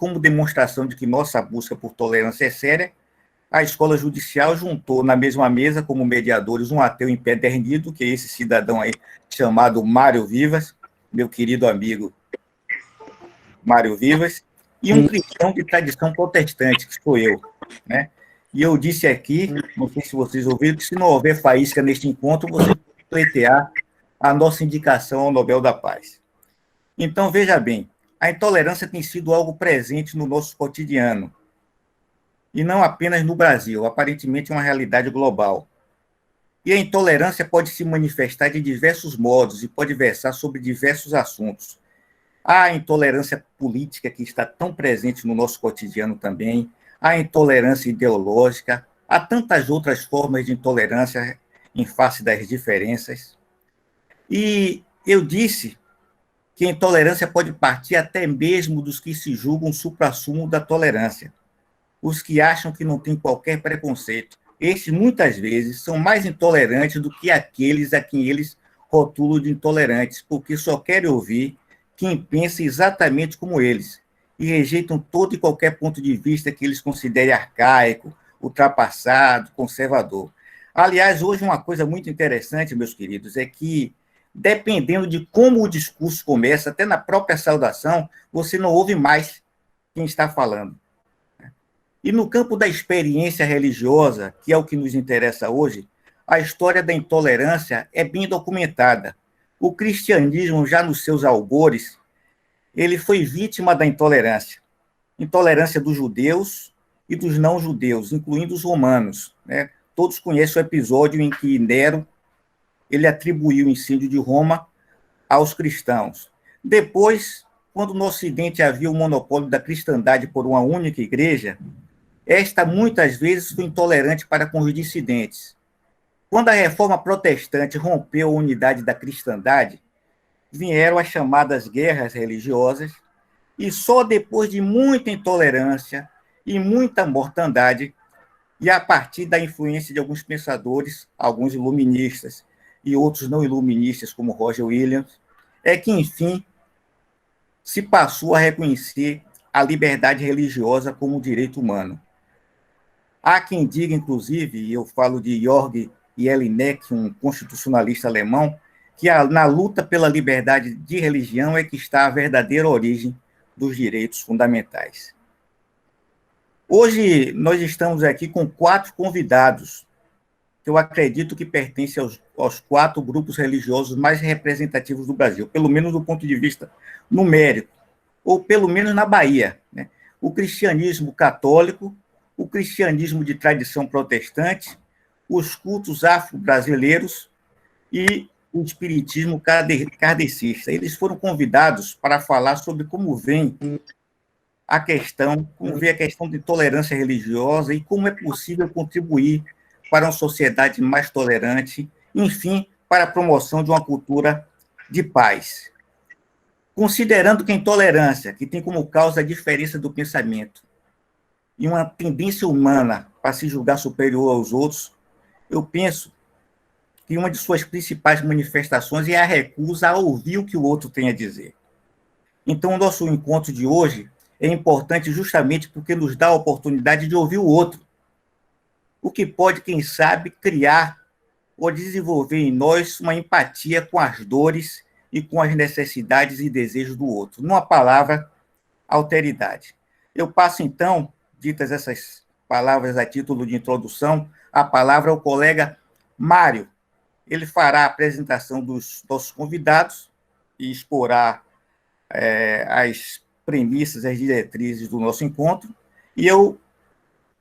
como demonstração de que nossa busca por tolerância é séria, a escola judicial juntou na mesma mesa como mediadores um ateu empedernido, que é esse cidadão aí chamado Mário Vivas, meu querido amigo Mário Vivas, e um cristão de tradição protestante, que sou eu, né? E eu disse aqui, não sei se vocês ouviram, que se não houver faísca neste encontro, você pode pleitear a nossa indicação ao Nobel da Paz. Então, veja bem, a intolerância tem sido algo presente no nosso cotidiano, e não apenas no Brasil, aparentemente é uma realidade global. E a intolerância pode se manifestar de diversos modos e pode versar sobre diversos assuntos. Há a intolerância política, que está tão presente no nosso cotidiano também, há a intolerância ideológica, há tantas outras formas de intolerância em face das diferenças. E eu disse que a intolerância pode partir até mesmo dos que se julgam suprassumo da tolerância, os que acham que não tem qualquer preconceito. Estes, muitas vezes, são mais intolerantes do que aqueles a quem eles rotulam de intolerantes, porque só querem ouvir quem pensa exatamente como eles, e rejeitam todo e qualquer ponto de vista que eles considerem arcaico, ultrapassado, conservador. Aliás, hoje uma coisa muito interessante, meus queridos, é que, dependendo de como o discurso começa, até na própria saudação, você não ouve mais quem está falando. E no campo da experiência religiosa, que é o que nos interessa hoje, a história da intolerância é bem documentada. O cristianismo, já nos seus albores, ele foi vítima da intolerância. Intolerância dos judeus e dos não-judeus, incluindo os romanos, né? Todos conhecem o episódio em que Nero ele atribuiu o incêndio de Roma aos cristãos. Depois, quando no Ocidente havia o monopólio da cristandade por uma única igreja, esta muitas vezes foi intolerante para com os dissidentes. Quando a reforma protestante rompeu a unidade da cristandade, vieram as chamadas guerras religiosas, e só depois de muita intolerância e muita mortandade, e a partir da influência de alguns pensadores, alguns iluministas e outros não iluministas, como Roger Williams, é que, enfim, se passou a reconhecer a liberdade religiosa como um direito humano. Há quem diga, inclusive, e eu falo de Georg Jelinek, um constitucionalista alemão, que na luta pela liberdade de religião é que está a verdadeira origem dos direitos fundamentais. Hoje, nós estamos aqui com 4 convidados, que eu acredito que pertencem aos 4 grupos religiosos mais representativos do Brasil, pelo menos do ponto de vista numérico, ou pelo menos na Bahia, né? O cristianismo católico, o cristianismo de tradição protestante, os cultos afro-brasileiros e o espiritismo kardecista. Eles foram convidados para falar sobre como vem a questão de intolerância religiosa e como é possível contribuir para uma sociedade mais tolerante, enfim, para a promoção de uma cultura de paz. Considerando que a intolerância, que tem como causa a diferença do pensamento, e uma tendência humana para se julgar superior aos outros, eu penso que uma de suas principais manifestações é a recusa a ouvir o que o outro tem a dizer. Então, o nosso encontro de hoje é importante justamente porque nos dá a oportunidade de ouvir o outro, o que pode, quem sabe, criar ou desenvolver em nós uma empatia com as dores e com as necessidades e desejos do outro. Numa palavra, alteridade. Eu passo, então, ditas essas palavras a título de introdução, a palavra ao colega Mário. Ele fará a apresentação dos nossos convidados e exporá as premissas, as diretrizes do nosso encontro, e eu,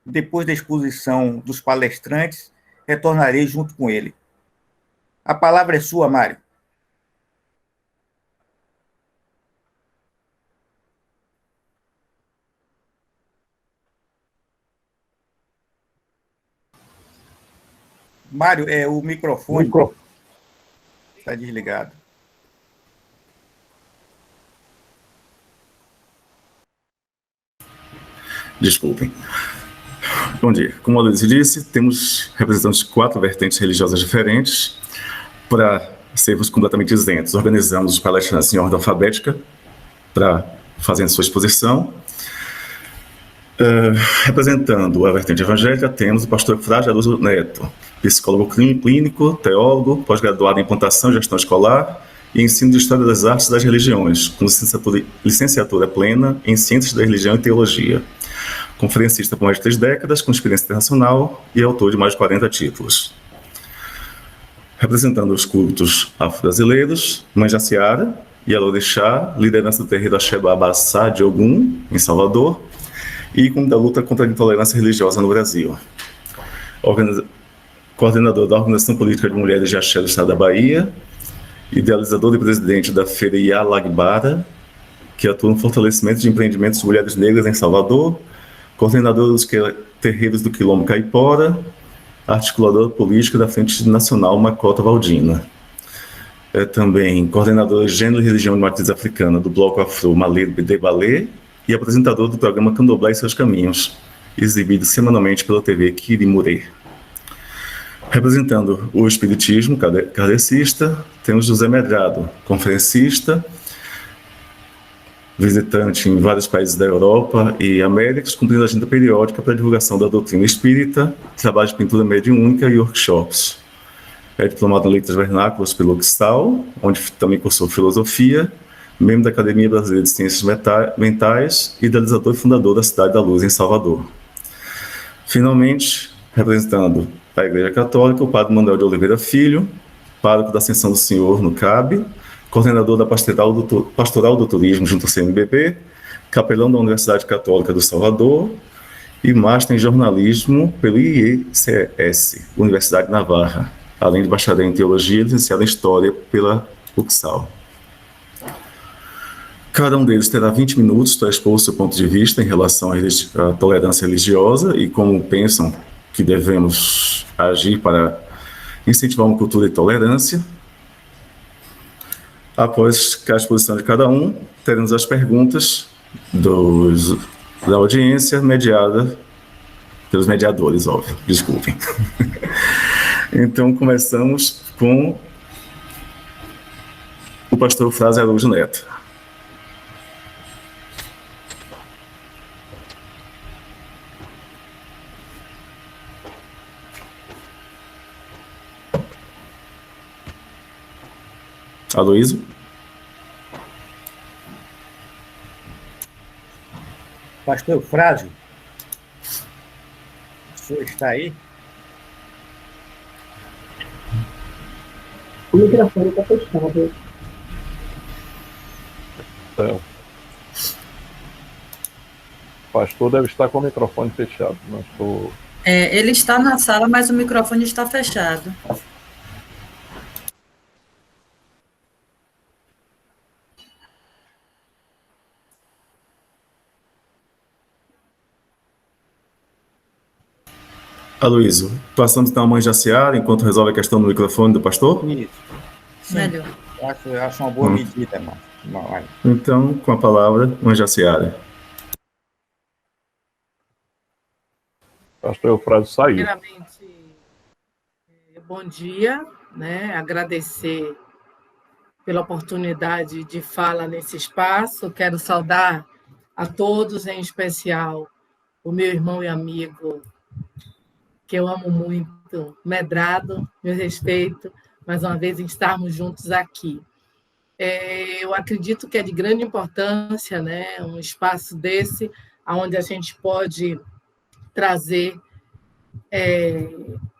depois da exposição dos palestrantes, retornarei junto com ele. A palavra é sua, Mário. Mário, o microfone está desligado. Desculpem. Bom dia. Como a Luiz disse, temos representantes de 4 vertentes religiosas diferentes. Para sermos completamente isentos, organizamos os palestrantes em ordem alfabética para fazerem sua exposição. Representando a vertente evangélica, temos o pastor Frade Araújo Neto, psicólogo clínico, teólogo, pós-graduado em implantação e gestão escolar e ensino de História das Artes e das Religiões, com licenciatura plena em Ciências da Religião e Teologia. Conferencista por mais de 3 décadas, com experiência internacional e autor de mais de 40 títulos. Representando os cultos afro-brasileiros, Mãe Jaciara e Alorixá, liderança do terreiro Axeba Abassá de Ogum, em Salvador, e ícone da luta contra a intolerância religiosa no Brasil. Coordenador da Organização Política de Mulheres de Axé do Estado da Bahia, idealizador e presidente da Feira Ialagbara, que atua no fortalecimento de empreendimentos de mulheres negras em Salvador, coordenador dos terreiros do Quilombo Caipora, articulador político da Frente Nacional Macota Valdina. É também coordenador de Gênero e Religião de Matriz Africana do Bloco Afro Malê de Balê e apresentador do programa Candomblé e Seus Caminhos, exibido semanalmente pela TV Quirimurê. Representando o espiritismo kardecista, temos José Medrado, conferencista, visitante em vários países da Europa e Américas, cumprindo a agenda periódica para a divulgação da doutrina espírita, trabalho de pintura mediúnica e workshops. É diplomado em Letras Vernáculas pelo UXTAL, onde também cursou filosofia, membro da Academia Brasileira de Ciências Mentais e idealizador e fundador da Cidade da Luz, em Salvador. Finalmente, representando a Igreja Católica, o padre Manuel de Oliveira Filho, pároco da Ascensão do Senhor no CAB, coordenador da Pastoral do Turismo junto ao CNBB, capelão da Universidade Católica do Salvador e Master em Jornalismo pelo IECS, Universidade de Navarra, além de bacharel em Teologia e licenciado em História pela UXAL. Cada um deles terá 20 minutos para expor o seu ponto de vista em relação à tolerância religiosa e como pensam que devemos agir para incentivar uma cultura de tolerância. Após a exposição de cada um, teremos as perguntas da audiência mediada pelos mediadores, óbvio, desculpem. Então, começamos com o pastor Frade Araújo Neto. Aloysio? Pastor Frade, o senhor está aí? O microfone está fechado. O pastor deve estar com o microfone fechado. Não estou... Ele está na sala, mas o microfone está fechado. Aloysio, passamos então a Mãe Jaciara, enquanto resolve a questão do microfone do pastor? Isso. Sim. Melhor. Eu acho uma boa medida, mano. Então, com a palavra, Mãe Jaciara. Pastor Eufrásio saiu. Primeiramente, bom dia, né? Agradecer pela oportunidade de fala nesse espaço. Quero saudar a todos, em especial o meu irmão e amigo, que eu amo muito, Medrado, meu respeito, mais uma vez, em estarmos juntos aqui. Eu acredito que é de grande importância, né, um espaço desse, onde a gente pode trazer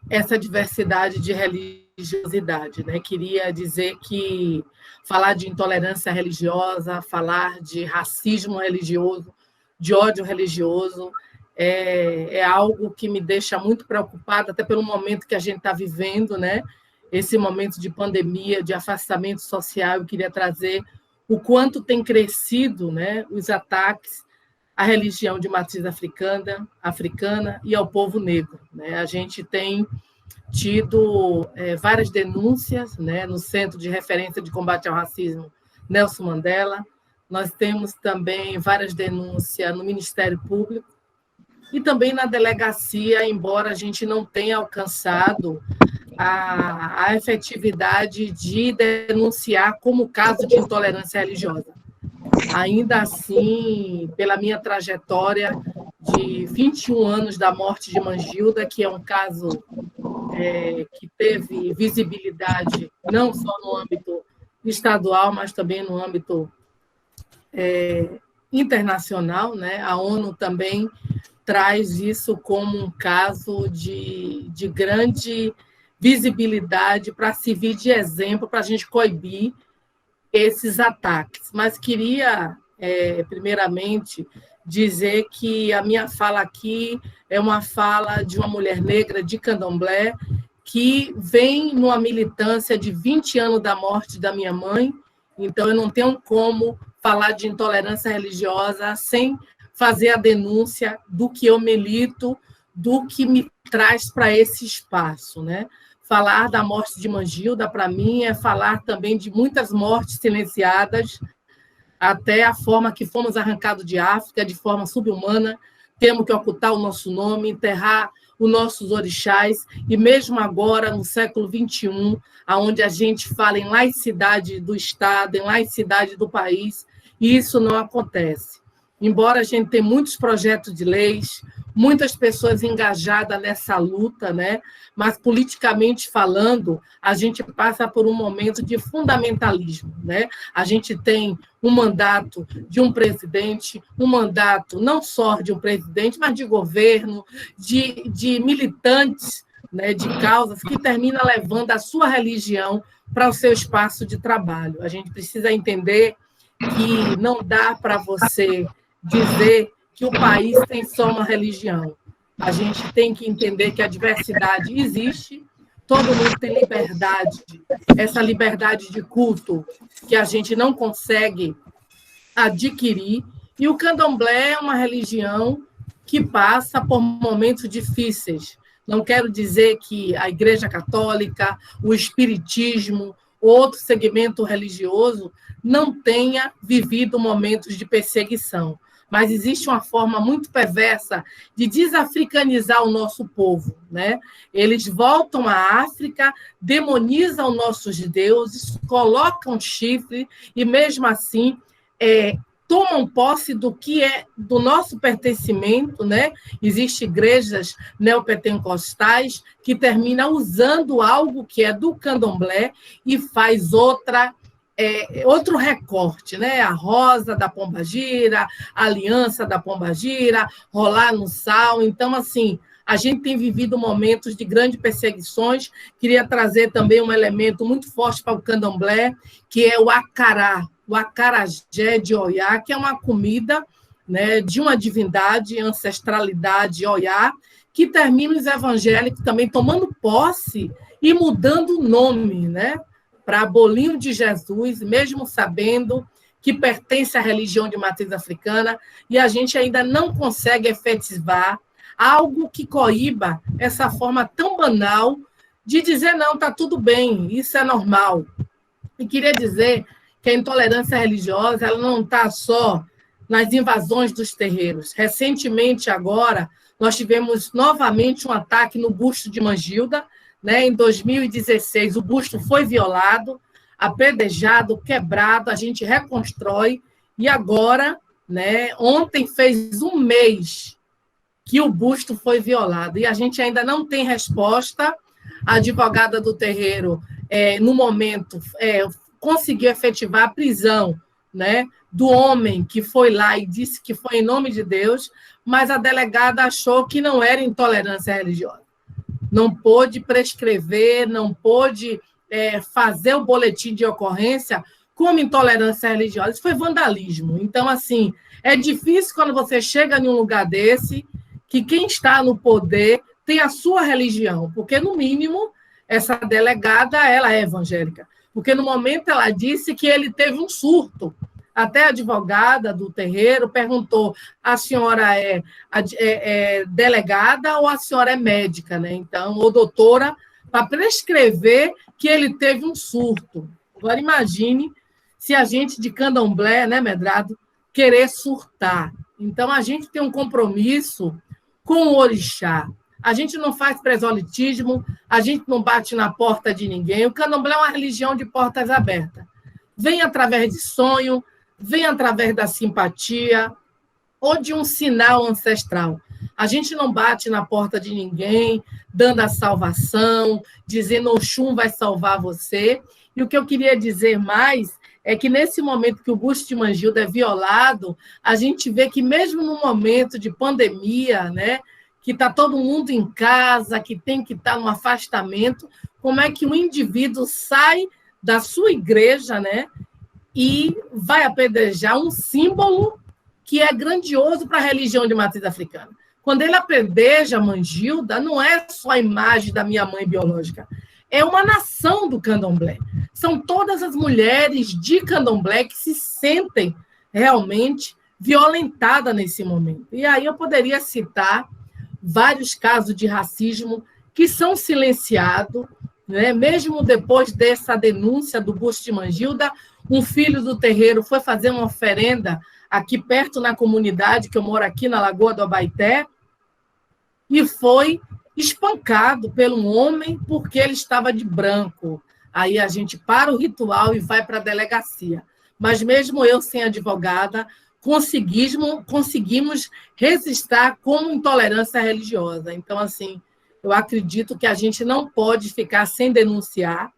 essa diversidade de religiosidade, né? Queria dizer que falar de intolerância religiosa, falar de racismo religioso, de ódio religioso, é algo que me deixa muito preocupada, até pelo momento que a gente está vivendo, né? Esse momento de pandemia, de afastamento social. Eu queria trazer o quanto tem crescido, né, os ataques à religião de matriz africana e ao povo negro, né? A gente tem tido várias denúncias, né, no Centro de Referência de Combate ao Racismo Nelson Mandela. Nós temos também várias denúncias no Ministério Público e também na delegacia, embora a gente não tenha alcançado a efetividade de denunciar como caso de intolerância religiosa. Ainda assim, pela minha trajetória de 21 anos da morte de Mangilda, que é um caso que teve visibilidade não só no âmbito estadual, mas também no âmbito internacional, né? A ONU também traz isso como um caso de grande visibilidade para servir de exemplo, para a gente coibir esses ataques. Mas queria, primeiramente, dizer que a minha fala aqui é uma fala de uma mulher negra de Candomblé que vem numa militância de 20 anos da morte da minha mãe, então eu não tenho como falar de intolerância religiosa sem fazer a denúncia do que eu milito, do que me traz para esse espaço, né? Falar da morte de Mangilda, para mim, é falar também de muitas mortes silenciadas, até a forma que fomos arrancados de África, de forma subhumana, temos que ocultar o nosso nome, enterrar os nossos orixás, e mesmo agora, no século XXI, onde a gente fala em laicidade do Estado, em laicidade do país, isso não acontece. Embora a gente tenha muitos projetos de leis, muitas pessoas engajadas nessa luta, né? Mas, politicamente falando, a gente passa por um momento de fundamentalismo, né? A gente tem um mandato de um presidente, um mandato não só de um presidente, mas de governo, de militantes, né, de causas, que termina levando a sua religião para o seu espaço de trabalho. A gente precisa entender que não dá para você dizer que o país tem só uma religião. A gente tem que entender que a diversidade existe, todo mundo tem liberdade, essa liberdade de culto que a gente não consegue adquirir, e o candomblé é uma religião que passa por momentos difíceis. Não quero dizer que a Igreja Católica, o Espiritismo, outro segmento religioso não tenha vivido momentos de perseguição, mas existe uma forma muito perversa de desafricanizar o nosso povo, né? Eles voltam à África, demonizam nossos deuses, colocam chifre e, mesmo assim, tomam posse do que é do nosso pertencimento, né? Existem igrejas neopentecostais que terminam usando algo que é do candomblé e faz outro recorte, né? A rosa da pombagira, a aliança da pombagira, rolar no sal. Então, assim, a gente tem vivido momentos de grandes perseguições. Queria trazer também um elemento muito forte para o candomblé, que é o acará, o acarajé de Oiá, que é uma comida, né, de uma divindade, ancestralidade Oiá, que termina os evangélicos também tomando posse e mudando o nome, né, para Bolinho de Jesus, mesmo sabendo que pertence à religião de matriz africana, e a gente ainda não consegue efetivar algo que coíba essa forma tão banal de dizer, não, está tudo bem, isso é normal. E queria dizer que a intolerância religiosa ela não está só nas invasões dos terreiros. Recentemente, agora, nós tivemos novamente um ataque no busto de Mangilda, né? Em 2016, o busto foi violado, apedrejado, quebrado, a gente reconstrói, e agora, né, ontem fez um mês que o busto foi violado, e a gente ainda não tem resposta. A advogada do terreiro, no momento, conseguiu efetivar a prisão, né, do homem que foi lá e disse que foi em nome de Deus, mas a delegada achou que não era intolerância religiosa. Não pôde prescrever, não pôde fazer o boletim de ocorrência como intolerância religiosa. Isso foi vandalismo. Então, assim, é difícil quando você chega em um lugar desse, que quem está no poder tem a sua religião, porque, no mínimo, essa delegada ela é evangélica. Porque, no momento, ela disse que ele teve um surto. Até a advogada do terreiro perguntou: a senhora é delegada ou a senhora é médica, né? Então, ou doutora, para prescrever que ele teve um surto. Agora, imagine se a gente de candomblé, né, Medrado, querer surtar. Então, a gente tem um compromisso com o orixá. A gente não faz proselitismo, a gente não bate na porta de ninguém. O candomblé é uma religião de portas abertas. Vem através de sonho, vem através da simpatia, ou de um sinal ancestral. A gente não bate na porta de ninguém, dando a salvação, dizendo Oxum vai salvar você. E o que eu queria dizer mais é que nesse momento que o busto de Mangilda é violado, a gente vê que mesmo no momento de pandemia, né, que está todo mundo em casa, que tem que estar no afastamento, como é que um indivíduo sai da sua igreja, né, e vai apedrejar um símbolo que é grandioso para a religião de matriz africana. Quando ele apedreja Mangilda, não é só a imagem da minha mãe biológica, é uma nação do candomblé. São todas as mulheres de candomblé que se sentem realmente violentadas nesse momento. E aí eu poderia citar vários casos de racismo que são silenciados, né? Mesmo depois dessa denúncia do busto de Mangilda, um filho do terreiro foi fazer uma oferenda aqui perto na comunidade, que eu moro aqui na Lagoa do Abaeté, e foi espancado por um homem porque ele estava de branco. Aí a gente para o ritual e vai para a delegacia. Mas mesmo eu, sem advogada, conseguimos registrar como intolerância religiosa. Então, assim, eu acredito que a gente não pode ficar sem denunciar.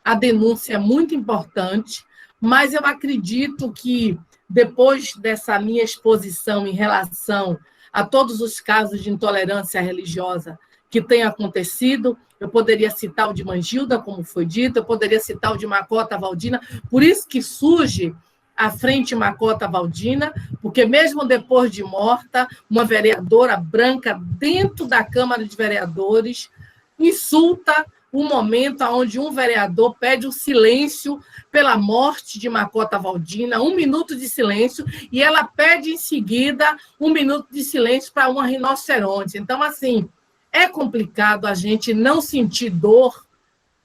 A denúncia é muito importante, mas eu acredito que, depois dessa minha exposição em relação a todos os casos de intolerância religiosa que tem acontecido, eu poderia citar o de Mangilda, como foi dito, eu poderia citar o de Makota Valdina, por isso que surge a Frente Makota Valdina, porque mesmo depois de morta, uma vereadora branca dentro da Câmara de Vereadores insulta o momento onde um vereador pede o silêncio pela morte de Makota Valdina, 1 minuto de silêncio, e ela pede em seguida 1 minuto de silêncio para uma rinoceronte. Então, assim, é complicado a gente não sentir dor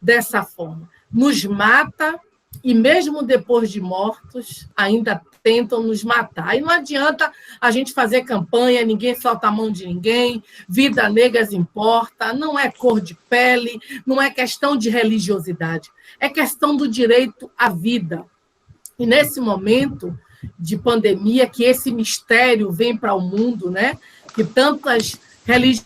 dessa forma. Nos mata, e mesmo depois de mortos, ainda tentam nos matar. E não adianta a gente fazer campanha, ninguém solta a mão de ninguém, vida negra importa, não é cor de pele, não é questão de religiosidade, é questão do direito à vida. E nesse momento de pandemia, que esse mistério vem para o mundo, né? Que tantas religiões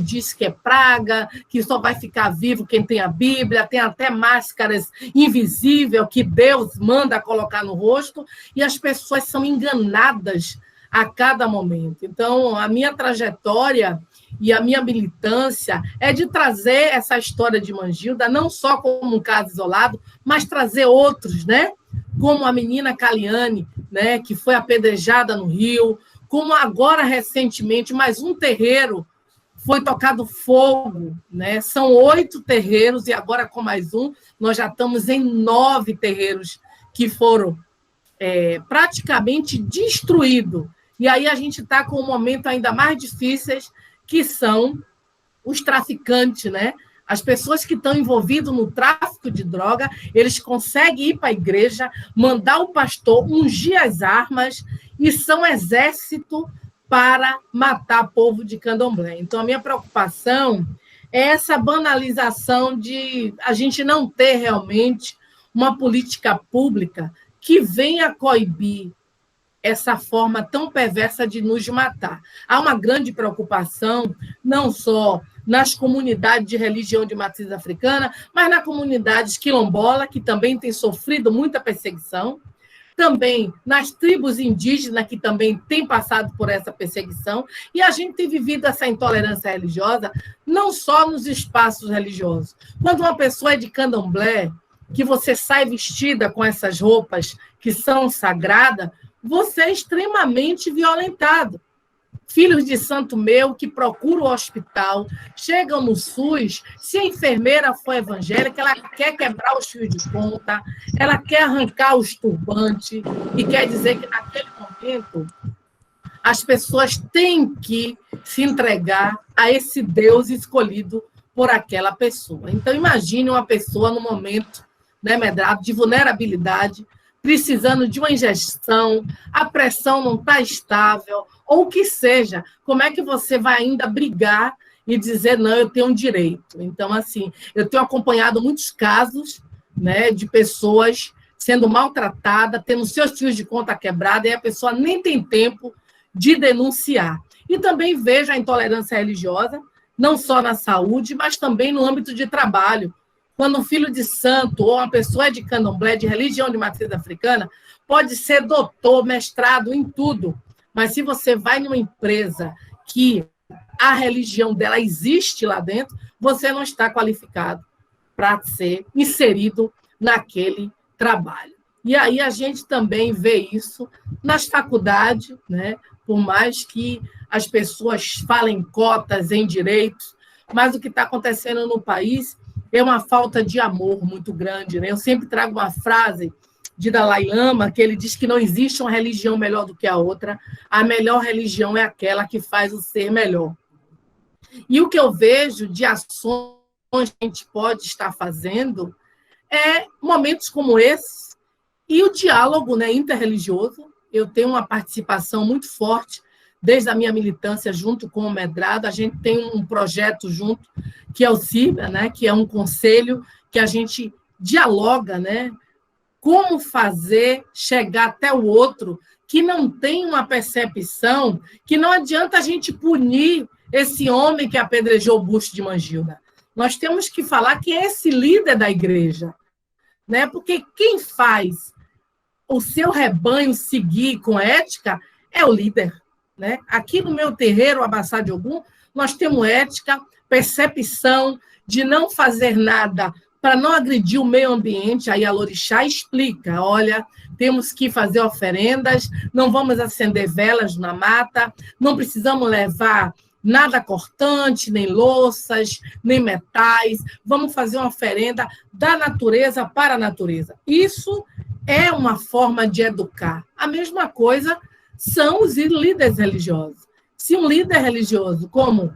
diz que é praga, que só vai ficar vivo quem tem a Bíblia, tem até máscaras invisíveis que Deus manda colocar no rosto, e as pessoas são enganadas a cada momento. Então, a minha trajetória e a minha militância é de trazer essa história de Mangilda, não só como um caso isolado, mas trazer outros, né? Como a menina Caliane, né? Que foi apedrejada no Rio, como agora, recentemente, mais um terreiro foi tocado fogo, né? São 8 terreiros, e agora com mais um, nós já estamos em 9 terreiros que foram praticamente destruídos. E aí a gente está com um momento ainda mais difícil, que são os traficantes, né? As pessoas que estão envolvidas no tráfico de droga, eles conseguem ir para a igreja, mandar o pastor ungir as armas, e são exército para matar povo de candomblé. Então, a minha preocupação é essa banalização de a gente não ter realmente uma política pública que venha coibir essa forma tão perversa de nos matar. Há uma grande preocupação, não só nas comunidades de religião de matriz africana, mas nas comunidades quilombola, que também têm sofrido muita perseguição, também nas tribos indígenas, que também têm passado por essa perseguição, e a gente tem vivido essa intolerância religiosa não só nos espaços religiosos. Quando uma pessoa é de candomblé, que você sai vestida com essas roupas que são sagradas, você é extremamente violentado. Filhos de santo meu que procuram o hospital, chegam no SUS, se a enfermeira for evangélica, ela quer quebrar os fios de conta, ela quer arrancar os turbantes, e quer dizer que naquele momento as pessoas têm que se entregar a esse Deus escolhido por aquela pessoa. Então, imagine uma pessoa no momento, né, Medrado, de vulnerabilidade, precisando de uma injeção, a pressão não está estável, ou o que seja, como é que você vai ainda brigar e dizer, não, eu tenho um direito? Então, assim, eu tenho acompanhado muitos casos, né, de pessoas sendo maltratadas, tendo seus fios de conta quebrados, e a pessoa nem tem tempo de denunciar. E também vejo a intolerância religiosa, não só na saúde, mas também no âmbito de trabalho. Quando um filho de santo ou uma pessoa é de candomblé, de religião de matriz africana, pode ser doutor, mestrado em tudo, mas se você vai numa empresa que a religião dela existe lá dentro, você não está qualificado para ser inserido naquele trabalho. E aí a gente também vê isso nas faculdades, né? Por mais que as pessoas falem cotas em direitos, mas o que está acontecendo no país é uma falta de amor muito grande, né? Eu sempre trago uma frase de Dalai Lama, que ele diz que não existe uma religião melhor do que a outra, a melhor religião é aquela que faz o ser melhor. E o que eu vejo de ações que a gente pode estar fazendo é momentos como esse e o diálogo, né, interreligioso. Eu tenho uma participação muito forte desde a minha militância junto com o Medrado. A gente tem um projeto junto, que é o CIBA, né, que é um conselho que a gente dialoga, né, como fazer chegar até o outro que não tem uma percepção, que não adianta a gente punir esse homem que apedrejou o busto de Mangilda. Nós temos que falar que é esse líder da igreja, né? Porque quem faz o seu rebanho seguir com ética é o líder, né? Aqui no meu terreiro, Abassá de Ogum, nós temos ética, percepção de não fazer nada para não agredir o meio ambiente. Aí a Lorixá explica, olha, temos que fazer oferendas, não vamos acender velas na mata, não precisamos levar nada cortante, nem louças, nem metais, vamos fazer uma oferenda da natureza para a natureza. Isso é uma forma de educar. A mesma coisa são os líderes religiosos. Se um líder religioso como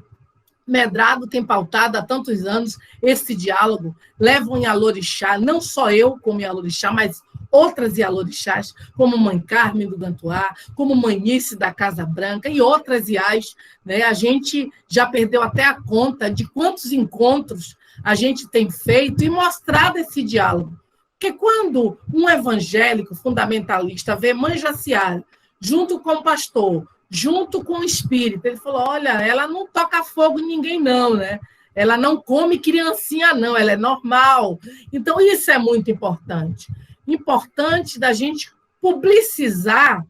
Medrado tem pautado há tantos anos esse diálogo, levam em Alorixá, não só eu como Alorixá, mas outras Ialorixás, como Mãe Carmen do Gantuá, como Manice da Casa Branca e outras Iás, né? A gente já perdeu até a conta de quantos encontros a gente tem feito e mostrado esse diálogo. Porque quando um evangélico fundamentalista vê Mãe Jaciara junto com o pastor, junto com o espírito, ele falou, olha, ela não toca fogo em ninguém não, né? Ela não come criancinha não, ela é normal. Então, isso é muito importante. Importante da gente publicizar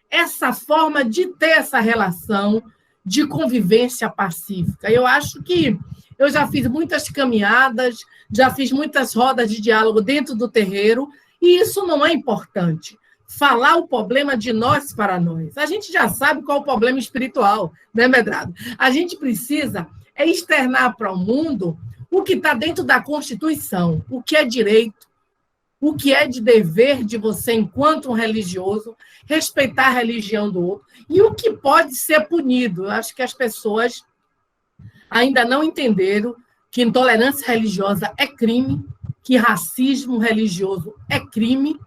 essa forma de ter essa relação de convivência pacífica. Eu acho que eu já fiz muitas caminhadas, já fiz muitas rodas de diálogo dentro do terreiro, e isso não é importante. Falar o problema de nós para nós. A gente já sabe qual é o problema espiritual, né, Medrado? A gente precisa externar para o mundo o que está dentro da Constituição, o que é direito, o que é de dever de você, enquanto um religioso, respeitar a religião do outro, e o que pode ser punido. Eu acho que as pessoas ainda não entenderam que intolerância religiosa é crime, que racismo religioso é crime,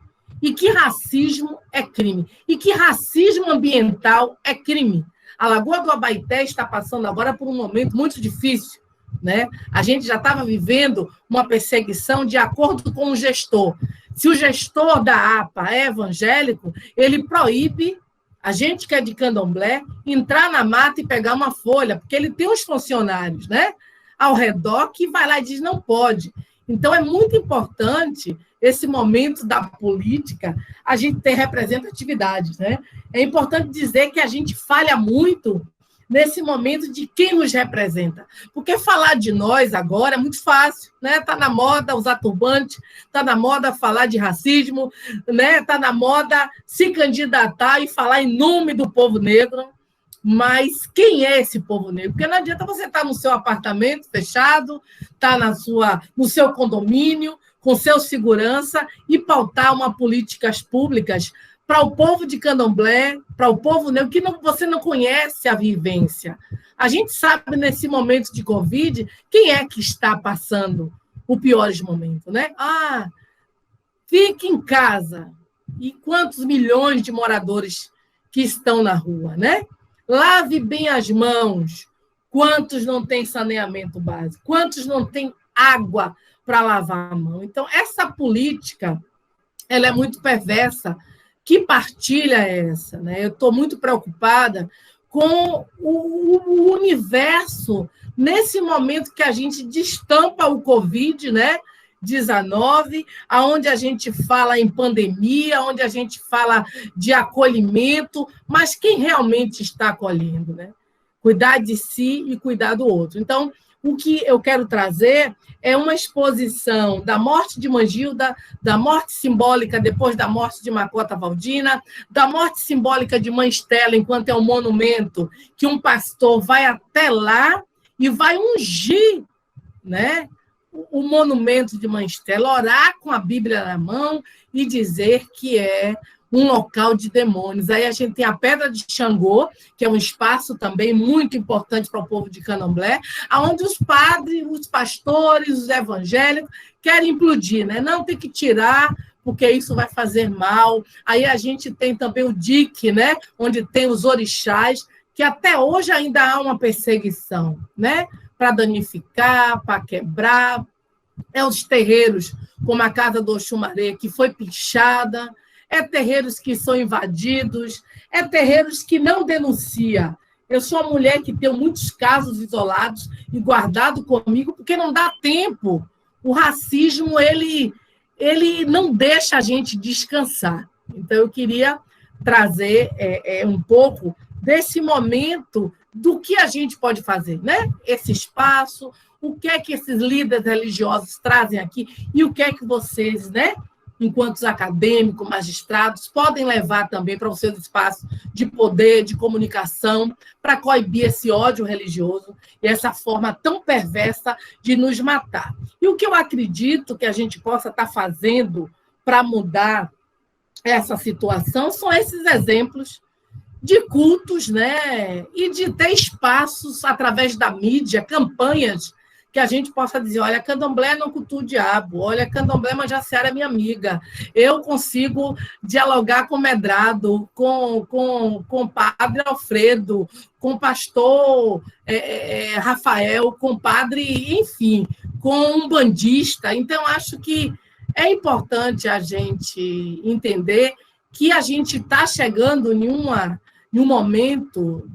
e que racismo é crime, e que racismo ambiental é crime. A Lagoa do Abaeté está passando agora por um momento muito difícil, né? A gente já estava vivendo uma perseguição de acordo com o gestor. Se o gestor da APA é evangélico, ele proíbe a gente que é de candomblé entrar na mata e pegar uma folha, porque ele tem os funcionários, né, ao redor que vai lá e diz não pode. Então, é muito importante esse momento da política, a gente ter representatividade, né? É importante dizer que a gente falha muito nesse momento de quem nos representa. Porque falar de nós agora é muito fácil, né? Está na moda usar turbante, está na moda falar de racismo, né? Está na moda se candidatar e falar em nome do povo negro. Mas quem é esse povo negro? Porque não adianta você estar no seu apartamento fechado, estar no seu condomínio, com seu segurança, e pautar uma políticas públicas para o povo de candomblé, para o povo negro, que você não conhece a vivência. A gente sabe, nesse momento de Covid, quem é que está passando o pior momento, né? Fique em casa. E quantos milhões de moradores que estão na rua, né? Lave bem as mãos. Quantos não têm saneamento básico? Quantos não têm água para lavar a mão? Então, essa política ela é muito perversa, Que partilha é essa? Né? Eu estou muito preocupada com o universo nesse momento que a gente destampa o Covid, né? 19, aonde a gente fala em pandemia, onde a gente fala de acolhimento, mas quem realmente está acolhendo, né? Cuidar de si e cuidar do outro. Então, o que eu quero trazer é uma exposição da morte de Mangilda, da morte simbólica depois da morte de Macota Valdina, da morte simbólica de Mãe Estela, enquanto é um monumento que um pastor vai até lá e vai ungir, né, o monumento de Mãe Estela, orar com a Bíblia na mão e dizer que é um local de demônios. Aí a gente tem a Pedra de Xangô, que é um espaço também muito importante para o povo de Candomblé, onde os padres, os pastores, os evangélicos querem implodir, né? Não, tem que tirar, porque isso vai fazer mal. Aí a gente tem também o dique, né? Onde tem os orixás, que até hoje ainda há uma perseguição, né? Para danificar, para quebrar. É os terreiros, como a Casa do Oxumaré, que foi pichada, é terreiros que são invadidos, é terreiros que não denuncia. Eu sou uma mulher que tem muitos casos isolados e guardado comigo, porque não dá tempo. O racismo, ele não deixa a gente descansar. Então, eu queria trazer um pouco desse momento do que a gente pode fazer, né? Esse espaço, o que é que esses líderes religiosos trazem aqui e o que é que vocês, né, enquanto acadêmicos, magistrados, podem levar também para os seus espaços de poder, de comunicação, para coibir esse ódio religioso e essa forma tão perversa de nos matar. E o que eu acredito que a gente possa estar fazendo para mudar essa situação são esses exemplos de cultos, né? E de ter espaços através da mídia, campanhas que a gente possa dizer, olha, Candomblé não cultua o diabo, olha, Candomblé Manjaciara é minha amiga, eu consigo dialogar com o Medrado, com o padre Alfredo, com o pastor Rafael, com o padre, enfim, com um bandista. Então, acho que é importante a gente entender que a gente está chegando em um momento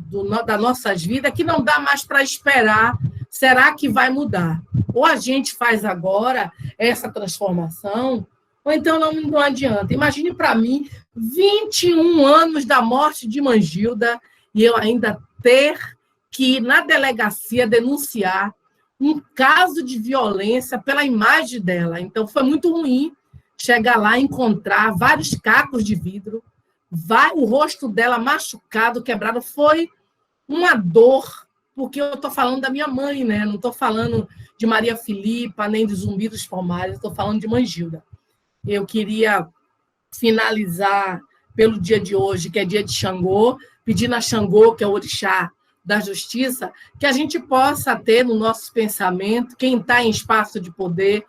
das nossas vidas que não dá mais para esperar. Será que vai mudar? Ou a gente faz agora essa transformação, ou então não adianta. Imagine para mim 21 anos da morte de Mangilda e eu ainda ter que ir na delegacia denunciar um caso de violência pela imagem dela. Então, foi muito ruim chegar lá e encontrar vários cacos de vidro, o rosto dela machucado, quebrado. Foi uma dor, porque eu estou falando da minha mãe, né? Não estou falando de Maria Filipa, nem de Zumbi dos Palmares, estou falando de Mangilda. Eu queria finalizar pelo dia de hoje, que é dia de Xangô, pedindo a Xangô, que é o orixá da justiça, que a gente possa ter no nosso pensamento, quem está em espaço de poder,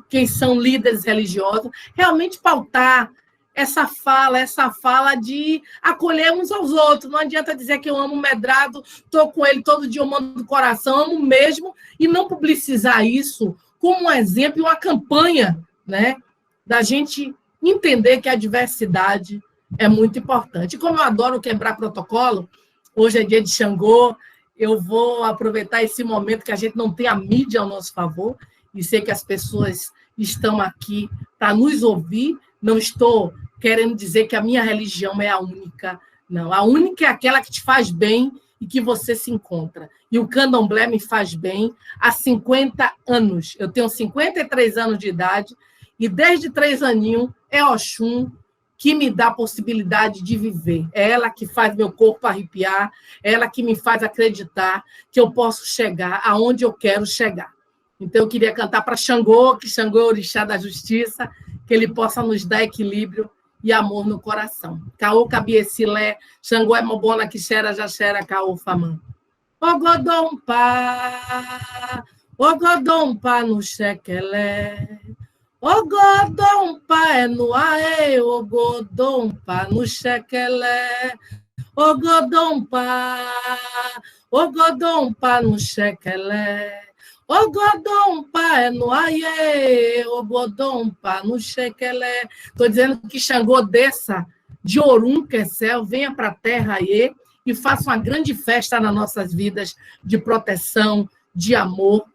quem são líderes religiosos, realmente pautar essa fala de acolher uns aos outros. Não adianta dizer que eu amo o Medrado, estou com ele todo dia, eu mando do coração, amo mesmo, e não publicizar isso como um exemplo e uma campanha, né, da gente entender que a diversidade é muito importante. E como eu adoro quebrar protocolo, hoje é dia de Xangô, eu vou aproveitar esse momento que a gente não tem a mídia ao nosso favor, e sei que as pessoas estão aqui para nos ouvir. Não estou querendo dizer que a minha religião é a única. Não, a única é aquela que te faz bem e que você se encontra. E o Candomblé me faz bem há 50 anos. Eu tenho 53 anos de idade e desde 3 aninhos é Oxum que me dá a possibilidade de viver. É ela que faz meu corpo arrepiar, é ela que me faz acreditar que eu posso chegar aonde eu quero chegar. Então, eu queria cantar para Xangô, que Xangô é o orixá da justiça, que ele possa nos dar equilíbrio e amor no coração. Caô cabiecilé, Xangô é mobona que xera, já xera, caô famã. Ogodompa no xequelé, Ogodompa é no aê, Ogodompa no xequelé, Ogodompa no xequelé, Ogodompa é no aie, Ogodompa no xequelé. Estou dizendo que Xangô desça de Orum, que é céu, venha para a terra aí e faça uma grande festa nas nossas vidas de proteção, de amor,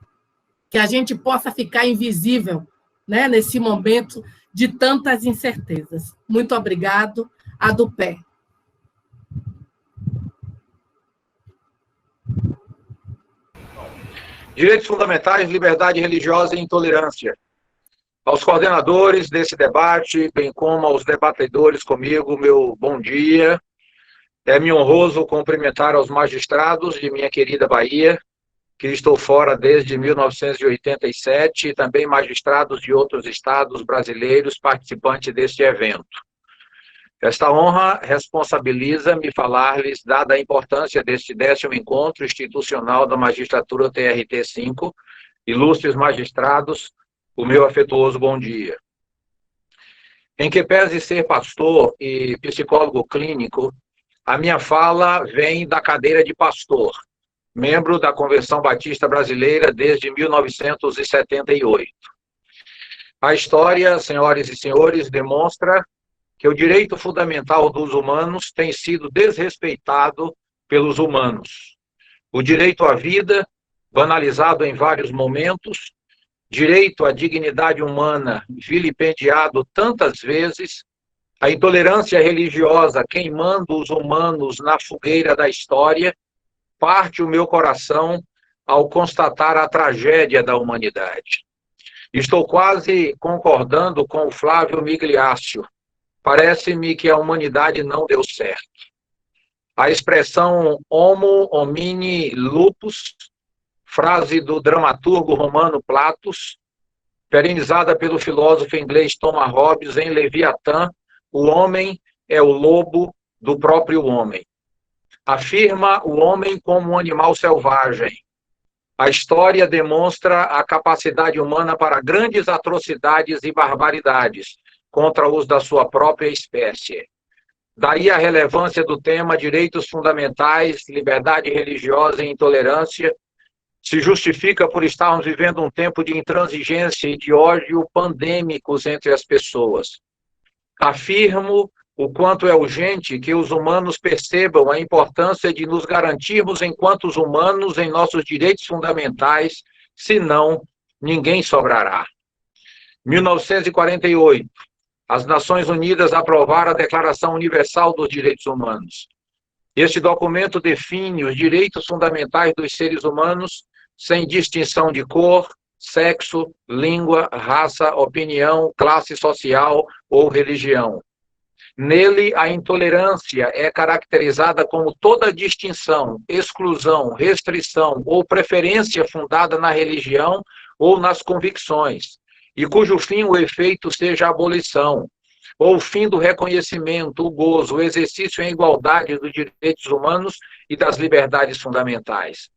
que a gente possa ficar invisível, né, nesse momento de tantas incertezas. Muito obrigado. A do pé. Direitos fundamentais, liberdade religiosa e intolerância. Aos coordenadores desse debate, bem como aos debatedores comigo, meu bom dia. É-me honroso cumprimentar aos magistrados de minha querida Bahia, que estou fora desde 1987, e também magistrados de outros estados brasileiros participantes deste evento. Esta honra responsabiliza-me falar-lhes, dada a importância deste 10º encontro institucional da magistratura TRT5, ilustres magistrados, o meu afetuoso bom dia. Em que pese ser pastor e psicólogo clínico, a minha fala vem da cadeira de pastor, membro da Convenção Batista Brasileira desde 1978. A história, senhoras e senhores, demonstra que o direito fundamental dos humanos tem sido desrespeitado pelos humanos. O direito à vida, banalizado em vários momentos, direito à dignidade humana, vilipendiado tantas vezes, a intolerância religiosa queimando os humanos na fogueira da história, parte o meu coração ao constatar a tragédia da humanidade. Estou quase concordando com o Flávio Migliaccio. Parece-me que a humanidade não deu certo. A expressão homo homini lupus, frase do dramaturgo romano Platos, perenizada pelo filósofo inglês Thomas Hobbes em Leviatã, o homem é o lobo do próprio homem. Afirma o homem como um animal selvagem. A história demonstra a capacidade humana para grandes atrocidades e barbaridades contra os da sua própria espécie. Daí a relevância do tema direitos fundamentais, liberdade religiosa e intolerância, se justifica por estarmos vivendo um tempo de intransigência e de ódio pandêmicos entre as pessoas. Afirmo o quanto é urgente que os humanos percebam a importância de nos garantirmos enquanto humanos em nossos direitos fundamentais, senão ninguém sobrará. 1948. As Nações Unidas aprovaram a Declaração Universal dos Direitos Humanos. Este documento define os direitos fundamentais dos seres humanos sem distinção de cor, sexo, língua, raça, opinião, classe social ou religião. Nele, a intolerância é caracterizada como toda distinção, exclusão, restrição ou preferência fundada na religião ou nas convicções, e cujo fim o efeito seja a abolição, ou o fim do reconhecimento, o gozo, o exercício em igualdade dos direitos humanos e das liberdades fundamentais.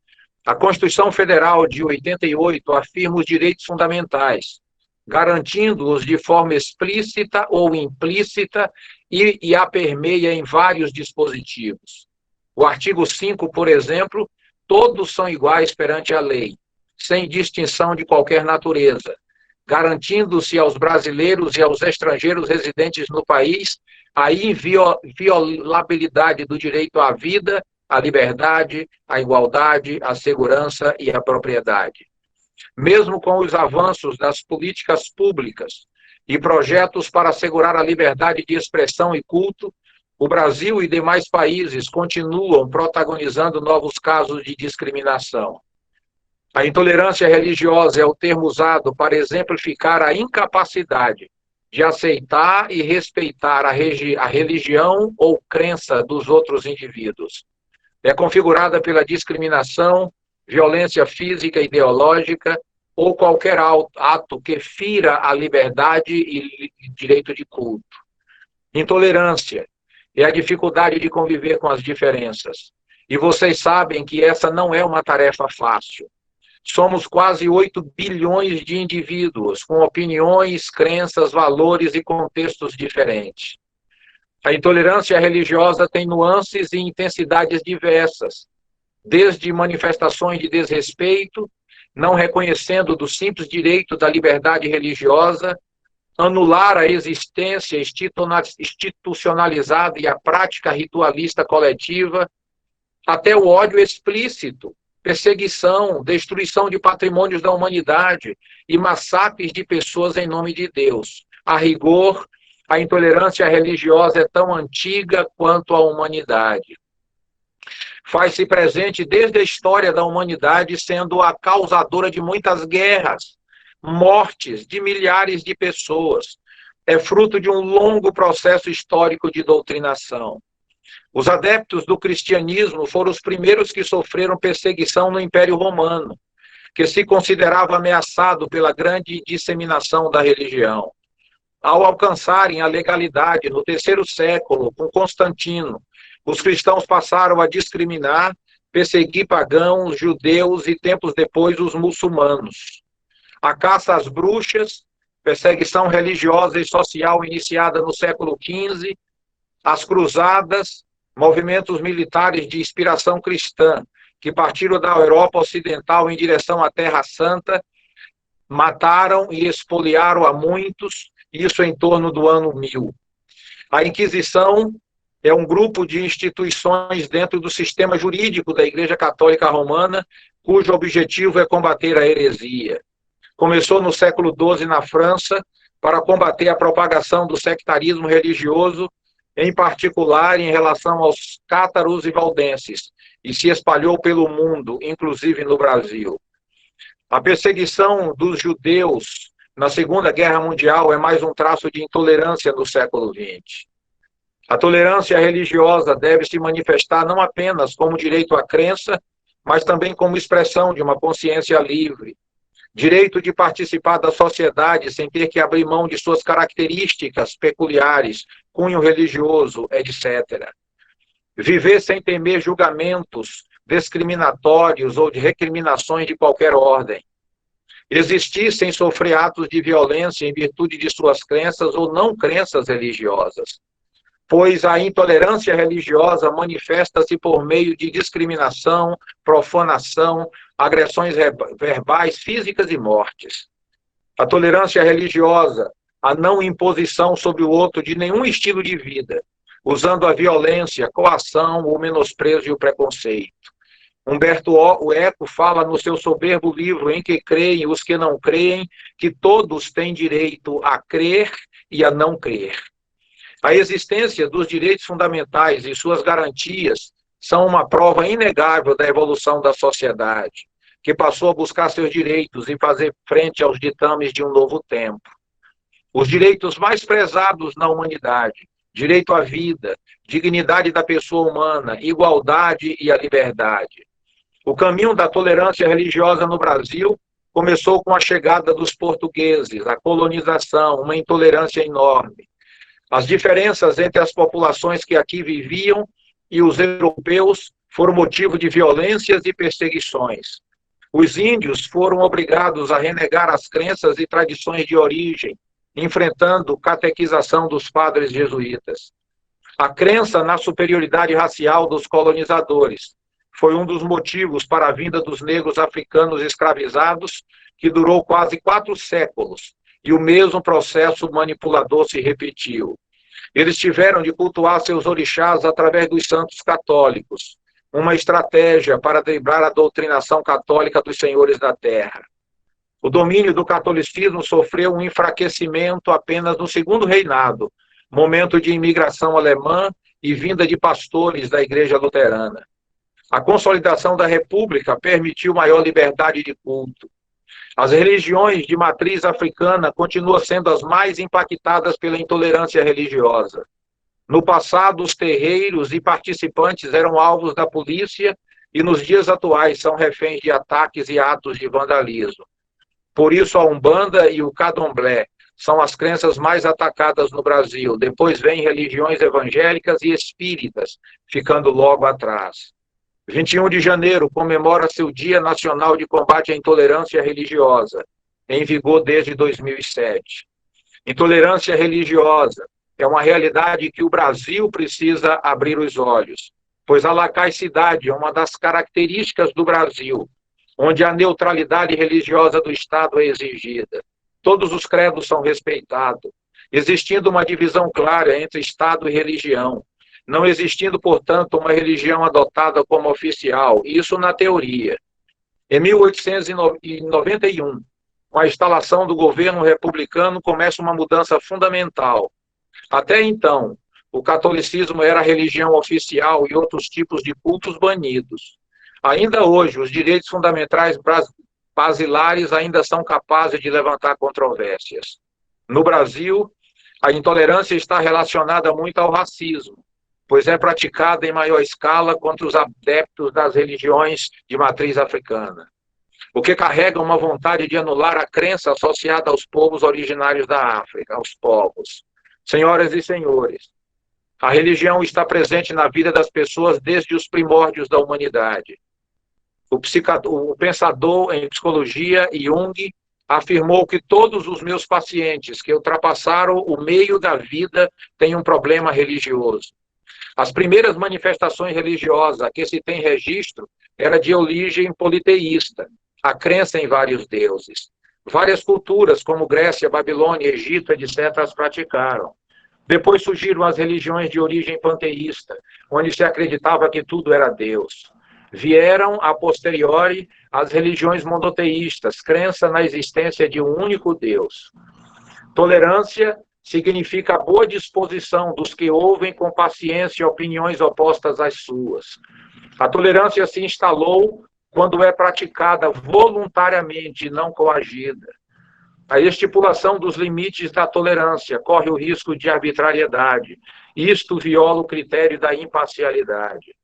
A Constituição Federal de 88 afirma os direitos fundamentais, garantindo-os de forma explícita ou implícita e a permeia em vários dispositivos. O artigo 5, por exemplo, todos são iguais perante a lei, sem distinção de qualquer natureza, garantindo-se aos brasileiros e aos estrangeiros residentes no país a inviolabilidade do direito à vida, à liberdade, à igualdade, à segurança e à propriedade. Mesmo com os avanços das políticas públicas e projetos para assegurar a liberdade de expressão e culto, o Brasil e demais países continuam protagonizando novos casos de discriminação. A intolerância religiosa é o termo usado para exemplificar a incapacidade de aceitar e respeitar a religião ou crença dos outros indivíduos. É configurada pela discriminação, violência física e ideológica ou qualquer ato que fira a liberdade e direito de culto. Intolerância é a dificuldade de conviver com as diferenças. E vocês sabem que essa não é uma tarefa fácil. Somos quase 8 bilhões de indivíduos com opiniões, crenças, valores e contextos diferentes. A intolerância religiosa tem nuances e intensidades diversas, desde manifestações de desrespeito, não reconhecendo do simples direito da liberdade religiosa, anular a existência institucionalizada e a prática ritualista coletiva, até o ódio explícito, perseguição, destruição de patrimônios da humanidade e massacres de pessoas em nome de Deus. A rigor, a intolerância religiosa é tão antiga quanto a humanidade. Faz-se presente desde a história da humanidade, sendo a causadora de muitas guerras, mortes de milhares de pessoas. É fruto de um longo processo histórico de doutrinação. Os adeptos do cristianismo foram os primeiros que sofreram perseguição no Império Romano, que se considerava ameaçado pela grande disseminação da religião. Ao alcançarem a legalidade no terceiro século, com Constantino, os cristãos passaram a discriminar, perseguir pagãos, judeus e, tempos depois, os muçulmanos. A caça às bruxas, perseguição religiosa e social iniciada no século XV, as cruzadas, movimentos militares de inspiração cristã, que partiram da Europa Ocidental em direção à Terra Santa, mataram e expoliaram a muitos, isso em torno do ano 1000. A Inquisição é um grupo de instituições dentro do sistema jurídico da Igreja Católica Romana, cujo objetivo é combater a heresia. Começou no século XII na França, para combater a propagação do sectarismo religioso, em particular em relação aos cátaros e valdenses, e se espalhou pelo mundo, inclusive no Brasil. A perseguição dos judeus na Segunda Guerra Mundial é mais um traço de intolerância do século XX. A tolerância religiosa deve se manifestar não apenas como direito à crença, mas também como expressão de uma consciência livre, direito de participar da sociedade sem ter que abrir mão de suas características peculiares, cunho religioso, etc. Viver sem temer julgamentos discriminatórios ou de recriminações de qualquer ordem. Existir sem sofrer atos de violência em virtude de suas crenças ou não crenças religiosas. Pois a intolerância religiosa manifesta-se por meio de discriminação, profanação, agressões verbais, físicas e mortes. A tolerância religiosa, a não imposição sobre o outro de nenhum estilo de vida, usando a violência, coação, o menosprezo e o preconceito. Humberto Eco fala no seu soberbo livro Em que creem os que não creem, que todos têm direito a crer e a não crer. A existência dos direitos fundamentais e suas garantias são uma prova inegável da evolução da sociedade, que passou a buscar seus direitos e fazer frente aos ditames de um novo tempo. Os direitos mais prezados na humanidade, direito à vida, dignidade da pessoa humana, igualdade e a liberdade. O caminho da tolerância religiosa no Brasil começou com a chegada dos portugueses, a colonização, uma intolerância enorme. As diferenças entre as populações que aqui viviam e os europeus foram motivo de violências e perseguições. Os índios foram obrigados a renegar as crenças e tradições de origem, enfrentando catequização dos padres jesuítas. A crença na superioridade racial dos colonizadores foi um dos motivos para a vinda dos negros africanos escravizados, que durou quase 4 séculos, e o mesmo processo manipulador se repetiu. Eles tiveram de cultuar seus orixás através dos santos católicos, uma estratégia para driblar a doutrinação católica dos senhores da terra. O domínio do catolicismo sofreu um enfraquecimento apenas no segundo reinado, momento de imigração alemã e vinda de pastores da Igreja Luterana. A consolidação da República permitiu maior liberdade de culto. As religiões de matriz africana continuam sendo as mais impactadas pela intolerância religiosa. No passado, os terreiros e participantes eram alvos da polícia e nos dias atuais são reféns de ataques e atos de vandalismo. Por isso, a Umbanda e o Candomblé são as crenças mais atacadas no Brasil. Depois vêm religiões evangélicas e espíritas, ficando logo atrás. 21 de janeiro comemora seu Dia Nacional de Combate à Intolerância Religiosa, em vigor desde 2007. Intolerância religiosa é uma realidade que o Brasil precisa abrir os olhos, pois a laicidade é uma das características do Brasil, onde a neutralidade religiosa do Estado é exigida. Todos os credos são respeitados, existindo uma divisão clara entre Estado e religião, não existindo, portanto, uma religião adotada como oficial, isso na teoria. Em 1891, com a instalação do governo republicano, começa uma mudança fundamental. Até então, o catolicismo era a religião oficial e outros tipos de cultos banidos. Ainda hoje, os direitos fundamentais basilares ainda são capazes de levantar controvérsias. No Brasil, a intolerância está relacionada muito ao racismo, pois é praticada em maior escala contra os adeptos das religiões de matriz africana, o que carrega uma vontade de anular a crença associada aos povos originários da África, aos povos. Senhoras e senhores, a religião está presente na vida das pessoas desde os primórdios da humanidade. O pensador em psicologia, Jung, afirmou que todos os meus pacientes que ultrapassaram o meio da vida têm um problema religioso. As primeiras manifestações religiosas a que se tem registro era de origem politeísta, a crença em vários deuses. Várias culturas, como Grécia, Babilônia, Egito, etc., as praticaram. Depois surgiram as religiões de origem panteísta, onde se acreditava que tudo era Deus. Vieram, a posteriori, as religiões monoteístas, crença na existência de um único Deus. Tolerância significa a boa disposição dos que ouvem com paciência opiniões opostas às suas. A tolerância se instalou quando é praticada voluntariamente e não coagida. A estipulação dos limites da tolerância corre o risco de arbitrariedade. Isto viola o critério da imparcialidade.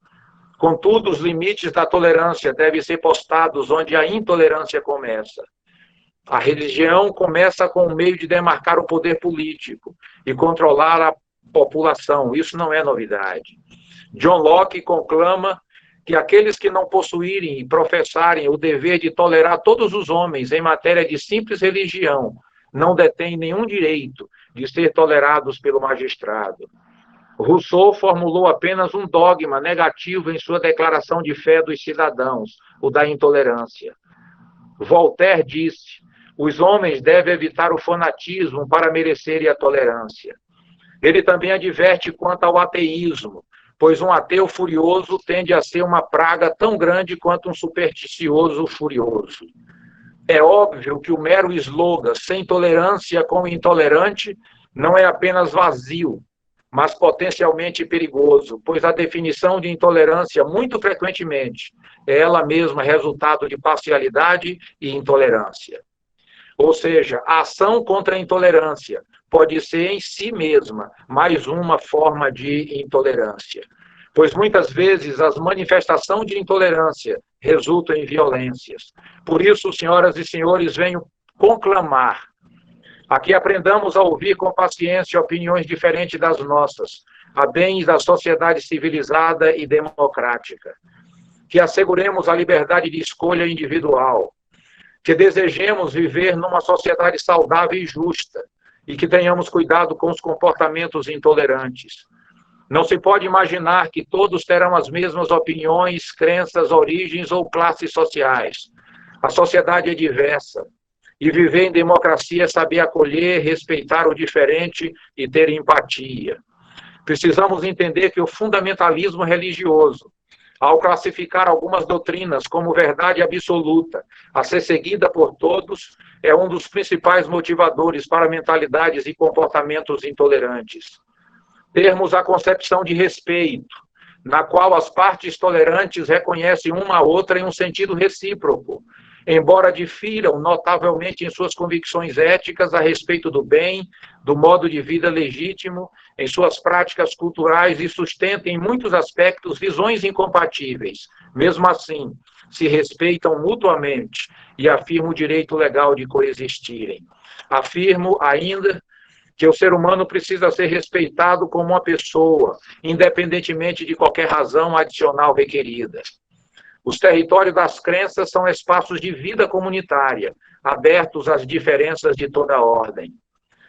Contudo, os limites da tolerância devem ser postados onde a intolerância começa. A religião começa com o meio de demarcar o poder político e controlar a população. Isso não é novidade. John Locke conclama que aqueles que não possuírem e professarem o dever de tolerar todos os homens em matéria de simples religião não detêm nenhum direito de ser tolerados pelo magistrado. Rousseau formulou apenas um dogma negativo em sua declaração de fé dos cidadãos, o da intolerância. Voltaire disse: os homens devem evitar o fanatismo para merecerem a tolerância. Ele também adverte quanto ao ateísmo, pois um ateu furioso tende a ser uma praga tão grande quanto um supersticioso furioso. É óbvio que o mero slogan sem tolerância com o intolerante não é apenas vazio, mas potencialmente perigoso, pois a definição de intolerância, muito frequentemente, é ela mesma resultado de parcialidade e intolerância. Ou seja, a ação contra a intolerância pode ser em si mesma mais uma forma de intolerância, pois muitas vezes as manifestações de intolerância resultam em violências. Por isso, senhoras e senhores, venho conclamar a que aprendamos a ouvir com paciência opiniões diferentes das nossas, a bem da sociedade civilizada e democrática, que asseguremos a liberdade de escolha individual, que desejemos viver numa sociedade saudável e justa, e que tenhamos cuidado com os comportamentos intolerantes. Não se pode imaginar que todos terão as mesmas opiniões, crenças, origens ou classes sociais. A sociedade é diversa, e viver em democracia é saber acolher, respeitar o diferente e ter empatia. Precisamos entender que o fundamentalismo religioso, ao classificar algumas doutrinas como verdade absoluta, a ser seguida por todos, é um dos principais motivadores para mentalidades e comportamentos intolerantes. Termos a concepção de respeito, na qual as partes tolerantes reconhecem uma a outra em um sentido recíproco, embora difiram notavelmente em suas convicções éticas a respeito do bem, do modo de vida legítimo, em suas práticas culturais e sustentem em muitos aspectos visões incompatíveis. Mesmo assim, se respeitam mutuamente e afirmam o direito legal de coexistirem. Afirmo ainda que o ser humano precisa ser respeitado como uma pessoa, independentemente de qualquer razão adicional requerida. Os territórios das crenças são espaços de vida comunitária, abertos às diferenças de toda ordem.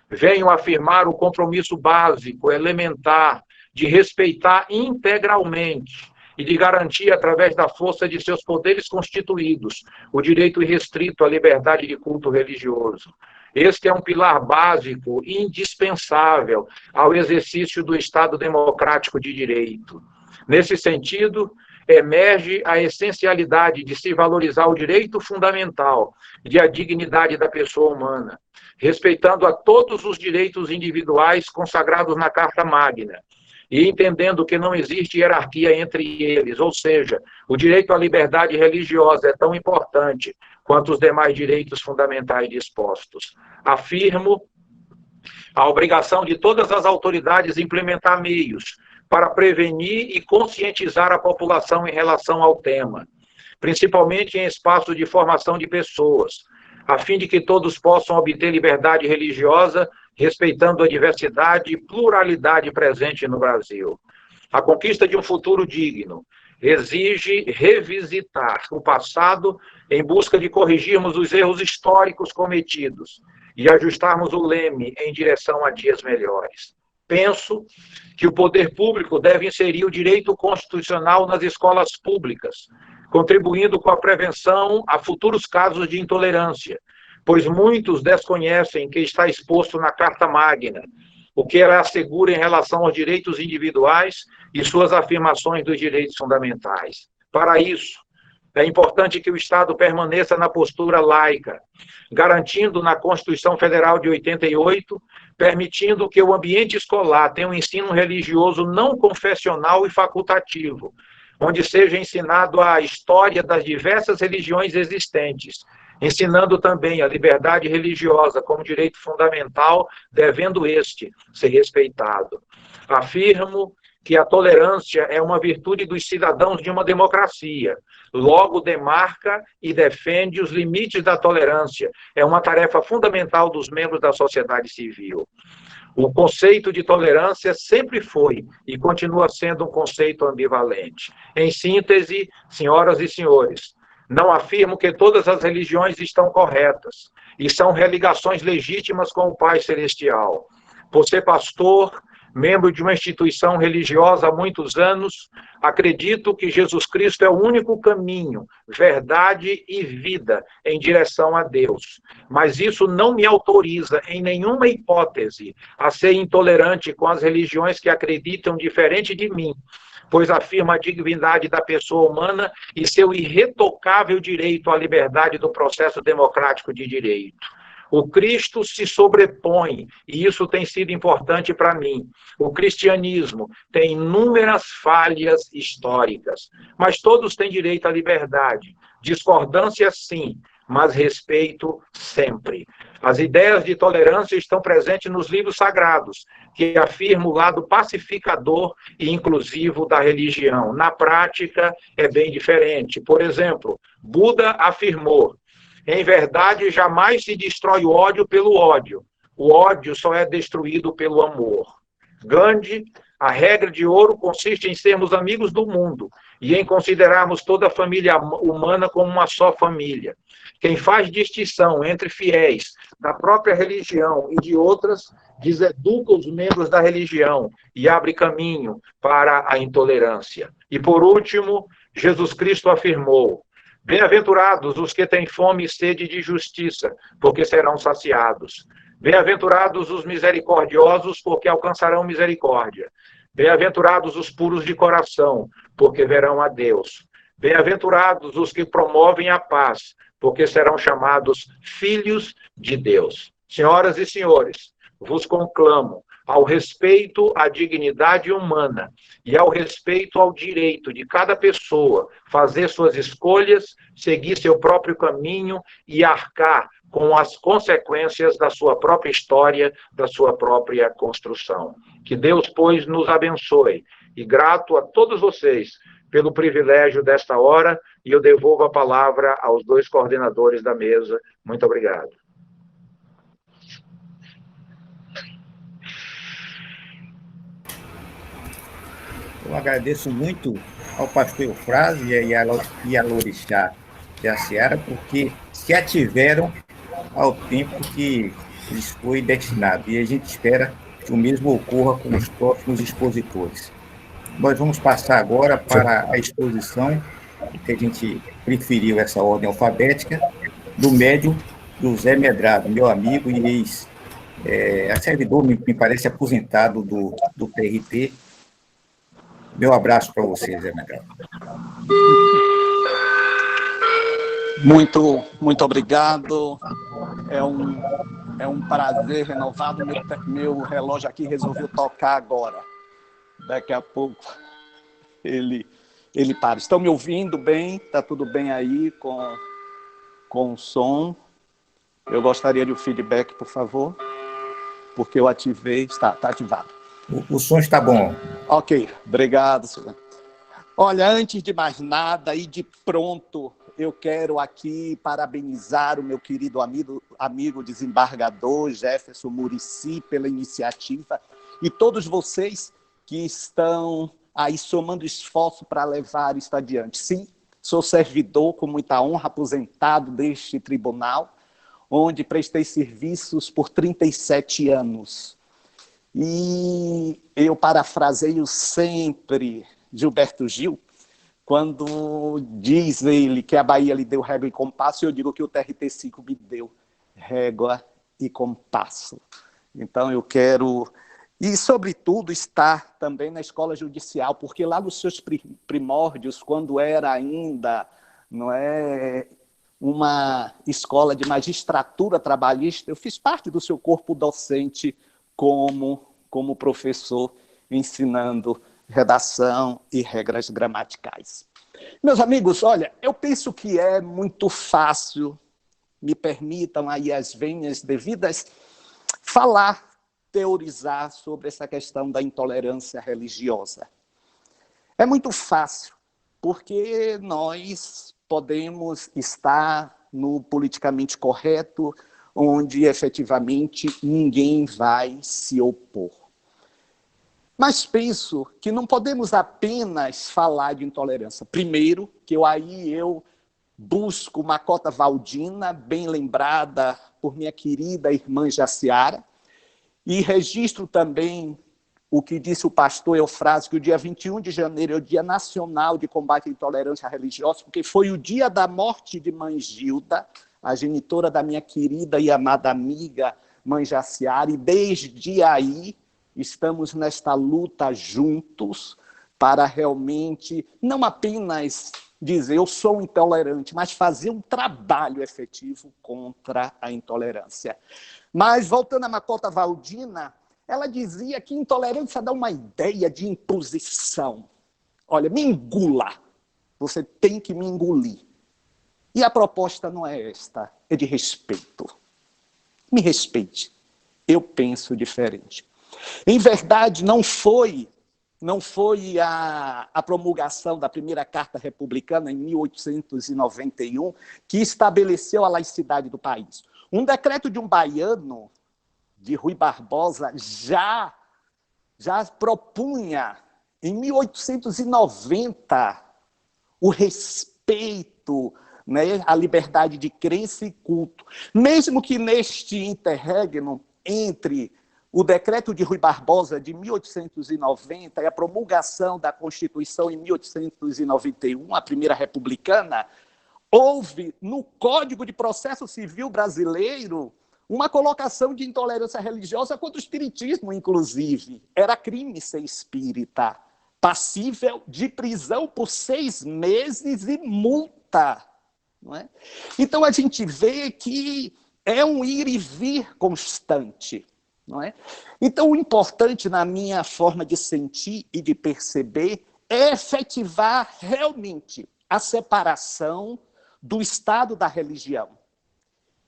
Venho afirmar o compromisso básico, elementar, de respeitar integralmente e de garantir, através da força de seus poderes constituídos, o direito irrestrito à liberdade de culto religioso. Este é um pilar básico e indispensável ao exercício do Estado democrático de direito. Nesse sentido, emerge a essencialidade de se valorizar o direito fundamental de a dignidade da pessoa humana, respeitando a todos os direitos individuais consagrados na Carta Magna, e entendendo que não existe hierarquia entre eles, ou seja, o direito à liberdade religiosa é tão importante quanto os demais direitos fundamentais dispostos. Afirmo a obrigação de todas as autoridades implementar meios para prevenir e conscientizar a população em relação ao tema, principalmente em espaços de formação de pessoas, a fim de que todos possam obter liberdade religiosa, respeitando a diversidade e pluralidade presente no Brasil. A conquista de um futuro digno exige revisitar o passado em busca de corrigirmos os erros históricos cometidos e ajustarmos o leme em direção a dias melhores. Penso que o poder público deve inserir o direito constitucional nas escolas públicas, contribuindo com a prevenção a futuros casos de intolerância, pois muitos desconhecem que está exposto na Carta Magna, o que ela assegura em relação aos direitos individuais e suas afirmações dos direitos fundamentais. Para isso, é importante que o Estado permaneça na postura laica, garantindo na Constituição Federal de 88, permitindo que o ambiente escolar tenha um ensino religioso não confessional e facultativo, onde seja ensinado a história das diversas religiões existentes, ensinando também a liberdade religiosa como direito fundamental, devendo este ser respeitado. Afirmo que a tolerância é uma virtude dos cidadãos de uma democracia. Logo, demarca e defende os limites da tolerância. É uma tarefa fundamental dos membros da sociedade civil. O conceito de tolerância sempre foi e continua sendo um conceito ambivalente. Em síntese, senhoras e senhores, não afirmo que todas as religiões estão corretas e são religações legítimas com o Pai Celestial. Por ser pastor, membro de uma instituição religiosa há muitos anos, acredito que Jesus Cristo é o único caminho, verdade e vida em direção a Deus. Mas isso não me autoriza, em nenhuma hipótese, a ser intolerante com as religiões que acreditam diferente de mim, pois afirma a dignidade da pessoa humana e seu irretocável direito à liberdade do processo democrático de direito. O Cristo se sobrepõe, e isso tem sido importante para mim. O cristianismo tem inúmeras falhas históricas, mas todos têm direito à liberdade. Discordância, sim, mas respeito sempre. As ideias de tolerância estão presentes nos livros sagrados, que afirmam o lado pacificador e inclusivo da religião. Na prática, é bem diferente. Por exemplo, Buda afirmou: em verdade, jamais se destrói o ódio pelo ódio. O ódio só é destruído pelo amor. Gandhi, a regra de ouro consiste em sermos amigos do mundo e em considerarmos toda a família humana como uma só família. Quem faz distinção entre fiéis da própria religião e de outras, deseduca os membros da religião e abre caminho para a intolerância. E por último, Jesus Cristo afirmou: bem-aventurados os que têm fome e sede de justiça, porque serão saciados. Bem-aventurados os misericordiosos, porque alcançarão misericórdia. Bem-aventurados os puros de coração, porque verão a Deus. Bem-aventurados os que promovem a paz, porque serão chamados filhos de Deus. Senhoras e senhores, vos conclamo ao respeito à dignidade humana e ao respeito ao direito de cada pessoa fazer suas escolhas, seguir seu próprio caminho e arcar com as consequências da sua própria história, da sua própria construção. Que Deus, pois, nos abençoe. E grato a todos vocês pelo privilégio desta hora, e eu devolvo a palavra aos dois coordenadores da mesa. Muito obrigado. Eu agradeço muito ao pastor Eufrásio e a Lorixá da Seara, porque se ativeram ao tempo que lhes foi destinado. E a gente espera que o mesmo ocorra com os próximos expositores. Nós vamos passar agora para a exposição, que a gente preferiu essa ordem alfabética, do médium José Medrado, meu amigo e servidor, me parece, aposentado do TRT. Meu abraço para você, Zé Medrado. Muito obrigado. É um prazer renovado. Meu relógio aqui resolveu tocar agora. Daqui a pouco ele para. Estão me ouvindo bem? Está tudo bem aí com o som? Eu gostaria de um feedback, por favor, porque eu ativei. Está ativado. O som está bom. Ok, obrigado, Suzana. Olha, antes de mais nada e de pronto, eu quero aqui parabenizar o meu querido amigo desembargador Jefferson Muricy pela iniciativa e todos vocês que estão aí somando esforço para levar isso adiante. Sim, sou servidor com muita honra, aposentado deste tribunal, onde prestei serviços por 37 anos. E eu parafraseio sempre Gilberto Gil, quando diz ele que a Bahia lhe deu régua e compasso, eu digo que o TRT-5 me deu régua e compasso. Então eu quero, e sobretudo, estar também na escola judicial, porque lá nos seus primórdios, quando era ainda uma escola de magistratura trabalhista, eu fiz parte do seu corpo docente como professor, ensinando redação e regras gramaticais. Meus amigos, olha, eu penso que é muito fácil, me permitam aí as vênias devidas, falar, teorizar sobre essa questão da intolerância religiosa. É muito fácil, porque nós podemos estar no politicamente correto, onde efetivamente ninguém vai se opor. Mas penso que não podemos apenas falar de intolerância. Primeiro, que eu busco uma cota Valdina, bem lembrada por minha querida irmã Jaciara, e registro também o que disse o pastor Eufrásio, que o dia 21 de janeiro é o Dia Nacional de Combate à Intolerância Religiosa, porque foi o dia da morte de Mãe Gilda, a genitora da minha querida e amada amiga Mãe Jaciara, e desde aí estamos nesta luta juntos para realmente não apenas dizer eu sou intolerante, mas fazer um trabalho efetivo contra a intolerância. Mas, voltando a Macota Valdina, ela dizia que intolerância dá uma ideia de imposição. Olha, me engula, você tem que me engolir. E a proposta não é esta, é de respeito. Me respeite, eu penso diferente. Em verdade, não foi a promulgação da primeira Carta Republicana, em 1891, que estabeleceu a laicidade do país. Um decreto de um baiano, de Rui Barbosa, já propunha, em 1890, o respeito, a liberdade de crença e culto. Mesmo que neste interregno, entre o decreto de Rui Barbosa, de 1890, e a promulgação da Constituição em 1891, a primeira republicana, houve no Código de Processo Civil brasileiro uma colocação de intolerância religiosa contra o espiritismo, inclusive. Era crime ser espírita, passível de prisão por 6 meses e multa. Não é? Então, a gente vê que é um ir e vir constante. Não é? Então, o importante, na minha forma de sentir e de perceber, é efetivar realmente a separação do Estado da religião.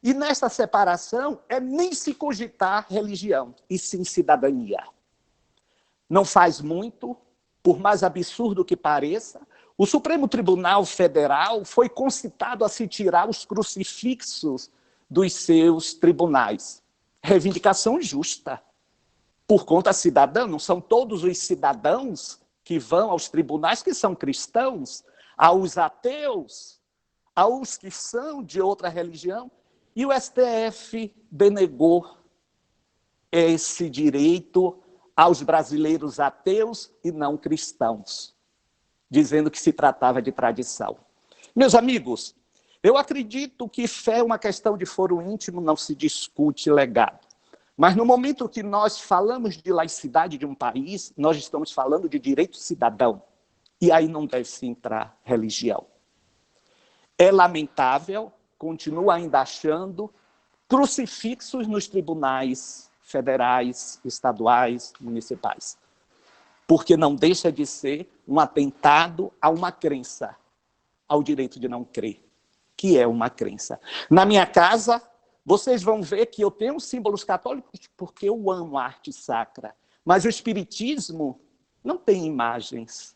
E nessa separação é nem se cogitar religião, e sim cidadania. Não faz muito, por mais absurdo que pareça, o Supremo Tribunal Federal foi concitado a se tirar os crucifixos dos seus tribunais. Reivindicação justa. Por conta cidadã, não são todos os cidadãos que vão aos tribunais que são cristãos, aos ateus, aos que são de outra religião, e o STF denegou esse direito aos brasileiros ateus e não cristãos, dizendo que se tratava de tradição. Meus amigos, eu acredito que fé é uma questão de foro íntimo, não se discute legado. Mas no momento que nós falamos de laicidade de um país, nós estamos falando de direito cidadão. E aí não deve se entrar religião. É lamentável, continuo ainda achando, crucifixos nos tribunais federais, estaduais, municipais. Porque não deixa de ser um atentado a uma crença, ao direito de não crer, que é uma crença. Na minha casa, vocês vão ver que eu tenho símbolos católicos porque eu amo a arte sacra. Mas o espiritismo não tem imagens.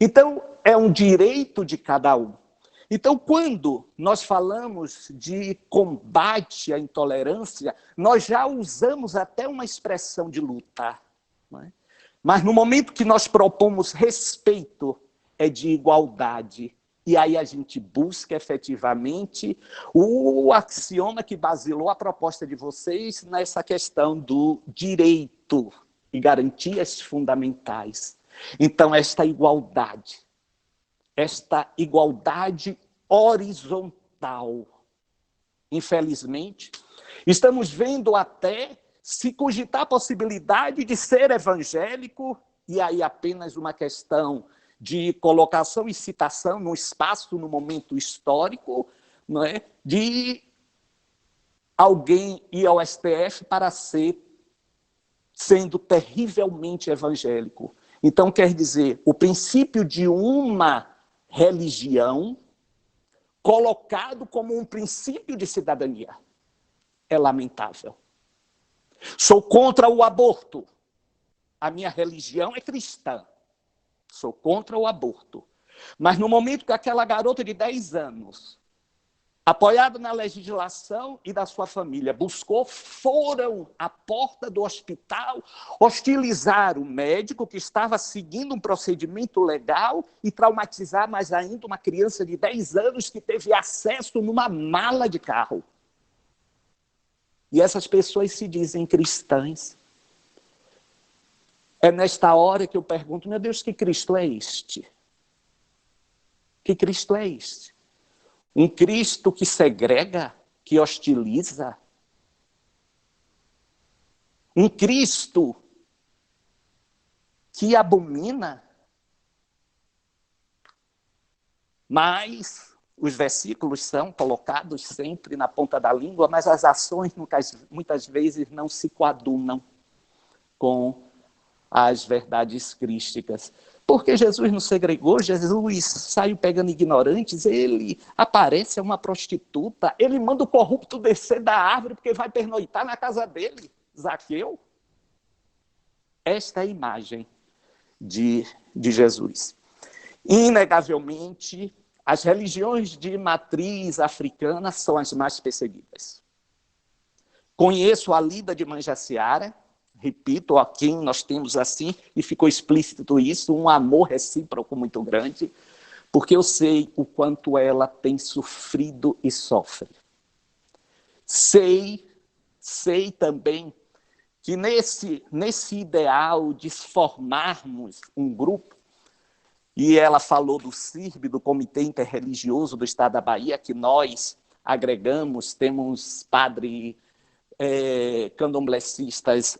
Então, é um direito de cada um. Então, quando nós falamos de combate à intolerância, nós já usamos até uma expressão de luta. Não é? Mas no momento que nós propomos respeito, é de igualdade. E aí a gente busca efetivamente o axioma que basilou a proposta de vocês nessa questão do direito e garantias fundamentais. Então, esta igualdade horizontal, infelizmente, estamos vendo até se cogitar a possibilidade de ser evangélico, e aí apenas uma questão de colocação e citação no espaço, no momento histórico, não é? De alguém ir ao STF para sendo terrivelmente evangélico. Então, quer dizer, o princípio de uma religião colocado como um princípio de cidadania é lamentável. Sou contra o aborto. A minha religião é cristã. Sou contra o aborto. Mas no momento que aquela garota de 10 anos, apoiada na legislação e da sua família, foram à porta do hospital, hostilizar o médico que estava seguindo um procedimento legal e traumatizar mais ainda uma criança de 10 anos que teve acesso numa mala de carro. E essas pessoas se dizem cristãs. É nesta hora que eu pergunto, meu Deus, que Cristo é este? Que Cristo é este? Um Cristo que segrega, que hostiliza? Um Cristo que abomina? Mas os versículos são colocados sempre na ponta da língua, mas as ações muitas vezes não se coadunam com as verdades crísticas. Porque Jesus não segregou, Jesus saiu pegando ignorantes, ele aparece a uma prostituta, ele manda o corrupto descer da árvore porque vai pernoitar na casa dele, Zaqueu. Esta é a imagem de Jesus. Inegavelmente, as religiões de matriz africana são as mais perseguidas. Conheço a lida de Manjaciara, repito, a quem nós temos assim, e ficou explícito isso, um amor recíproco muito grande, porque eu sei o quanto ela tem sofrido e sofre. Sei também que nesse ideal de formarmos um grupo, e ela falou do CIRB, do Comitê Interreligioso do Estado da Bahia, que nós agregamos, temos padre candomblecistas,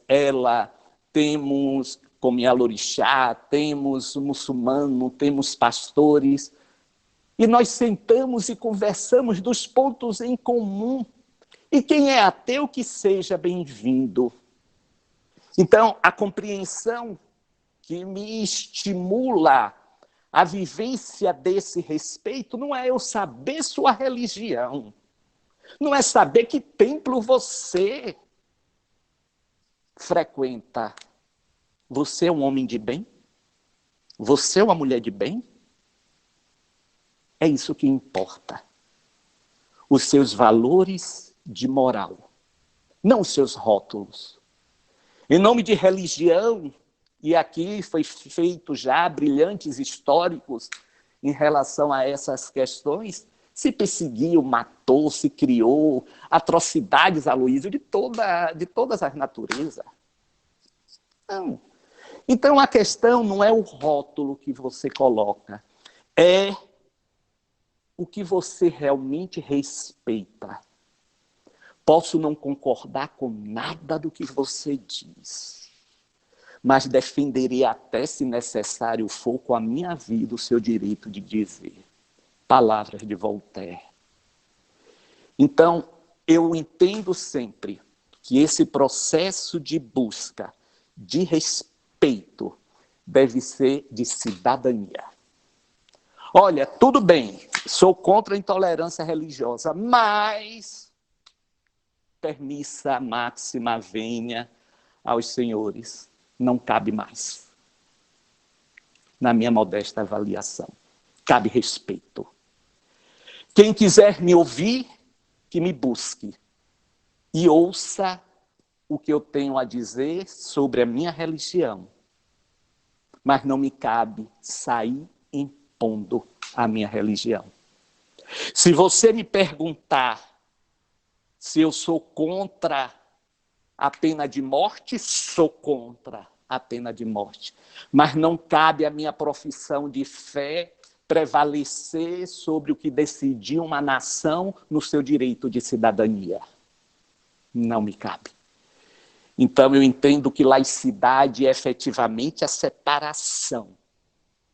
temos Comialorixá, temos muçulmano, temos pastores, e nós sentamos e conversamos dos pontos em comum. E quem é ateu, que seja bem-vindo. Então, a compreensão que me estimula a vivência desse respeito não é eu saber sua religião, não é saber que templo você frequenta. Você é um homem de bem? Você é uma mulher de bem? É isso que importa. Os seus valores de moral, não os seus rótulos. Em nome de religião, e aqui foi feito já brilhantes históricos em relação a essas questões, se perseguiu, matou, se criou atrocidades, Aloísio, de todas as naturezas. Não. Então, a questão não é o rótulo que você coloca, é o que você realmente respeita. Posso não concordar com nada do que você diz, mas defenderei até, se necessário for, com a minha vida, o seu direito de dizer. Palavras de Voltaire. Então, eu entendo sempre que esse processo de busca, de respeito, deve ser de cidadania. Olha, tudo bem, sou contra a intolerância religiosa, mas permissa máxima venha aos senhores, não cabe mais. Na minha modesta avaliação, cabe respeito. Quem quiser me ouvir, que me busque e ouça o que eu tenho a dizer sobre a minha religião. Mas não me cabe sair impondo a minha religião. Se você me perguntar se eu sou contra a pena de morte, sou contra a pena de morte. Mas não cabe a minha profissão de fé prevalecer sobre o que decidiu uma nação no seu direito de cidadania. Não me cabe. Então, eu entendo que laicidade é efetivamente a separação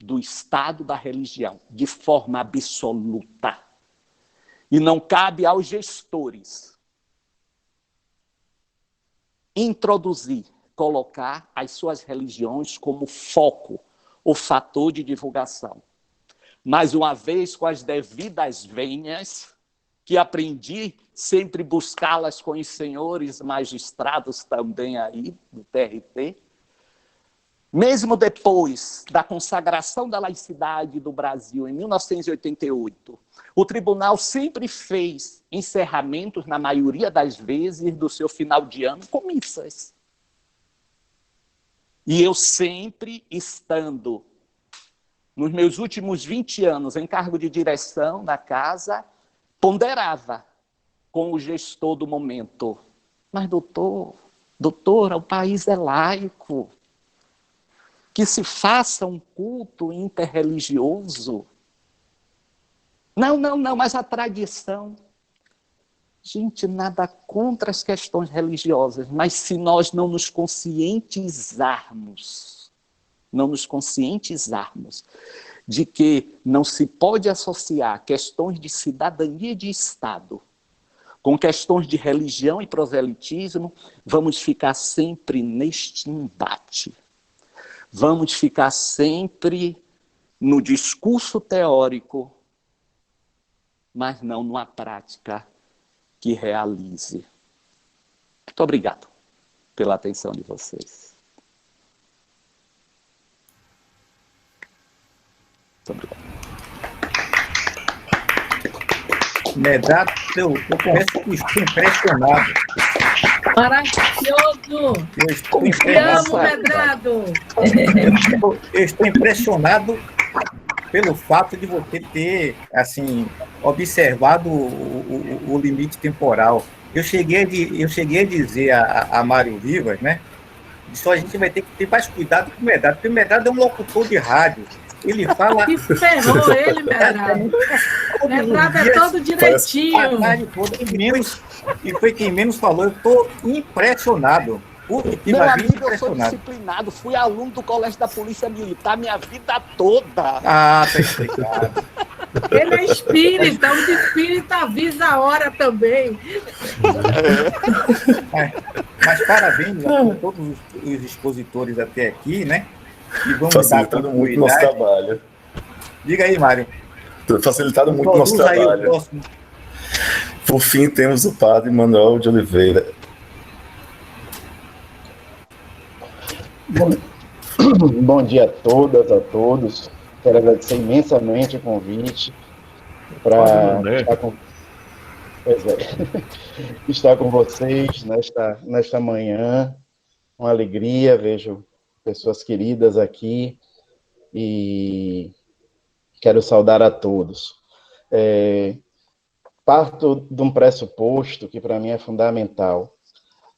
do Estado da religião, de forma absoluta. E não cabe aos gestores introduzir, colocar as suas religiões como foco ou fator de divulgação. Mais uma vez, com as devidas vênias, que aprendi sempre buscá-las com os senhores magistrados também aí, do TRT, mesmo depois da consagração da laicidade do Brasil, em 1988, o tribunal sempre fez encerramentos, na maioria das vezes, do seu final de ano, com missas. E eu sempre, estando nos meus últimos 20 anos em cargo de direção da casa, ponderava com o gestor do momento. Mas, doutora, o país é laico. Que se faça um culto interreligioso. Não, mas a tradição. Gente, nada contra as questões religiosas, mas se nós não nos conscientizarmos de que não se pode associar questões de cidadania e de Estado com questões de religião e proselitismo, vamos ficar sempre neste embate. Vamos ficar sempre no discurso teórico, mas não numa prática que realize. Muito obrigado pela atenção de vocês. Muito obrigado. Medrado, eu confesso que estou impressionado. Maravilhoso! Eu estou Te impressionado. amo, Medrado! Eu estou impressionado pelo fato de você ter, assim, observado o limite temporal. Eu cheguei a dizer a Mário Vivas, né? Só a gente vai ter que ter mais cuidado com o Medrado, porque o Medrado é um locutor de rádio. Ele fala... Que ferrou ele, Medrado. Medrado é todo direitinho. E foi quem menos falou. Eu estou impressionado. Meu amigo, eu sou disciplinado. Fui aluno do Colégio da Polícia Militar minha vida toda. Ah, tá explicado. Ele é espírita. O espírita avisa a hora também. Mas parabéns a todos os expositores até aqui, né? E vamos facilitando muito o nosso trabalho. Diga aí, Mário. Facilitado muito o nosso trabalho. Por fim, temos o padre Manuel de Oliveira. Bom dia a todas, a todos. Quero agradecer imensamente o convite para estar com vocês nesta manhã. Uma alegria, vejo pessoas queridas aqui e quero saudar a todos. Parto de um pressuposto que para mim é fundamental.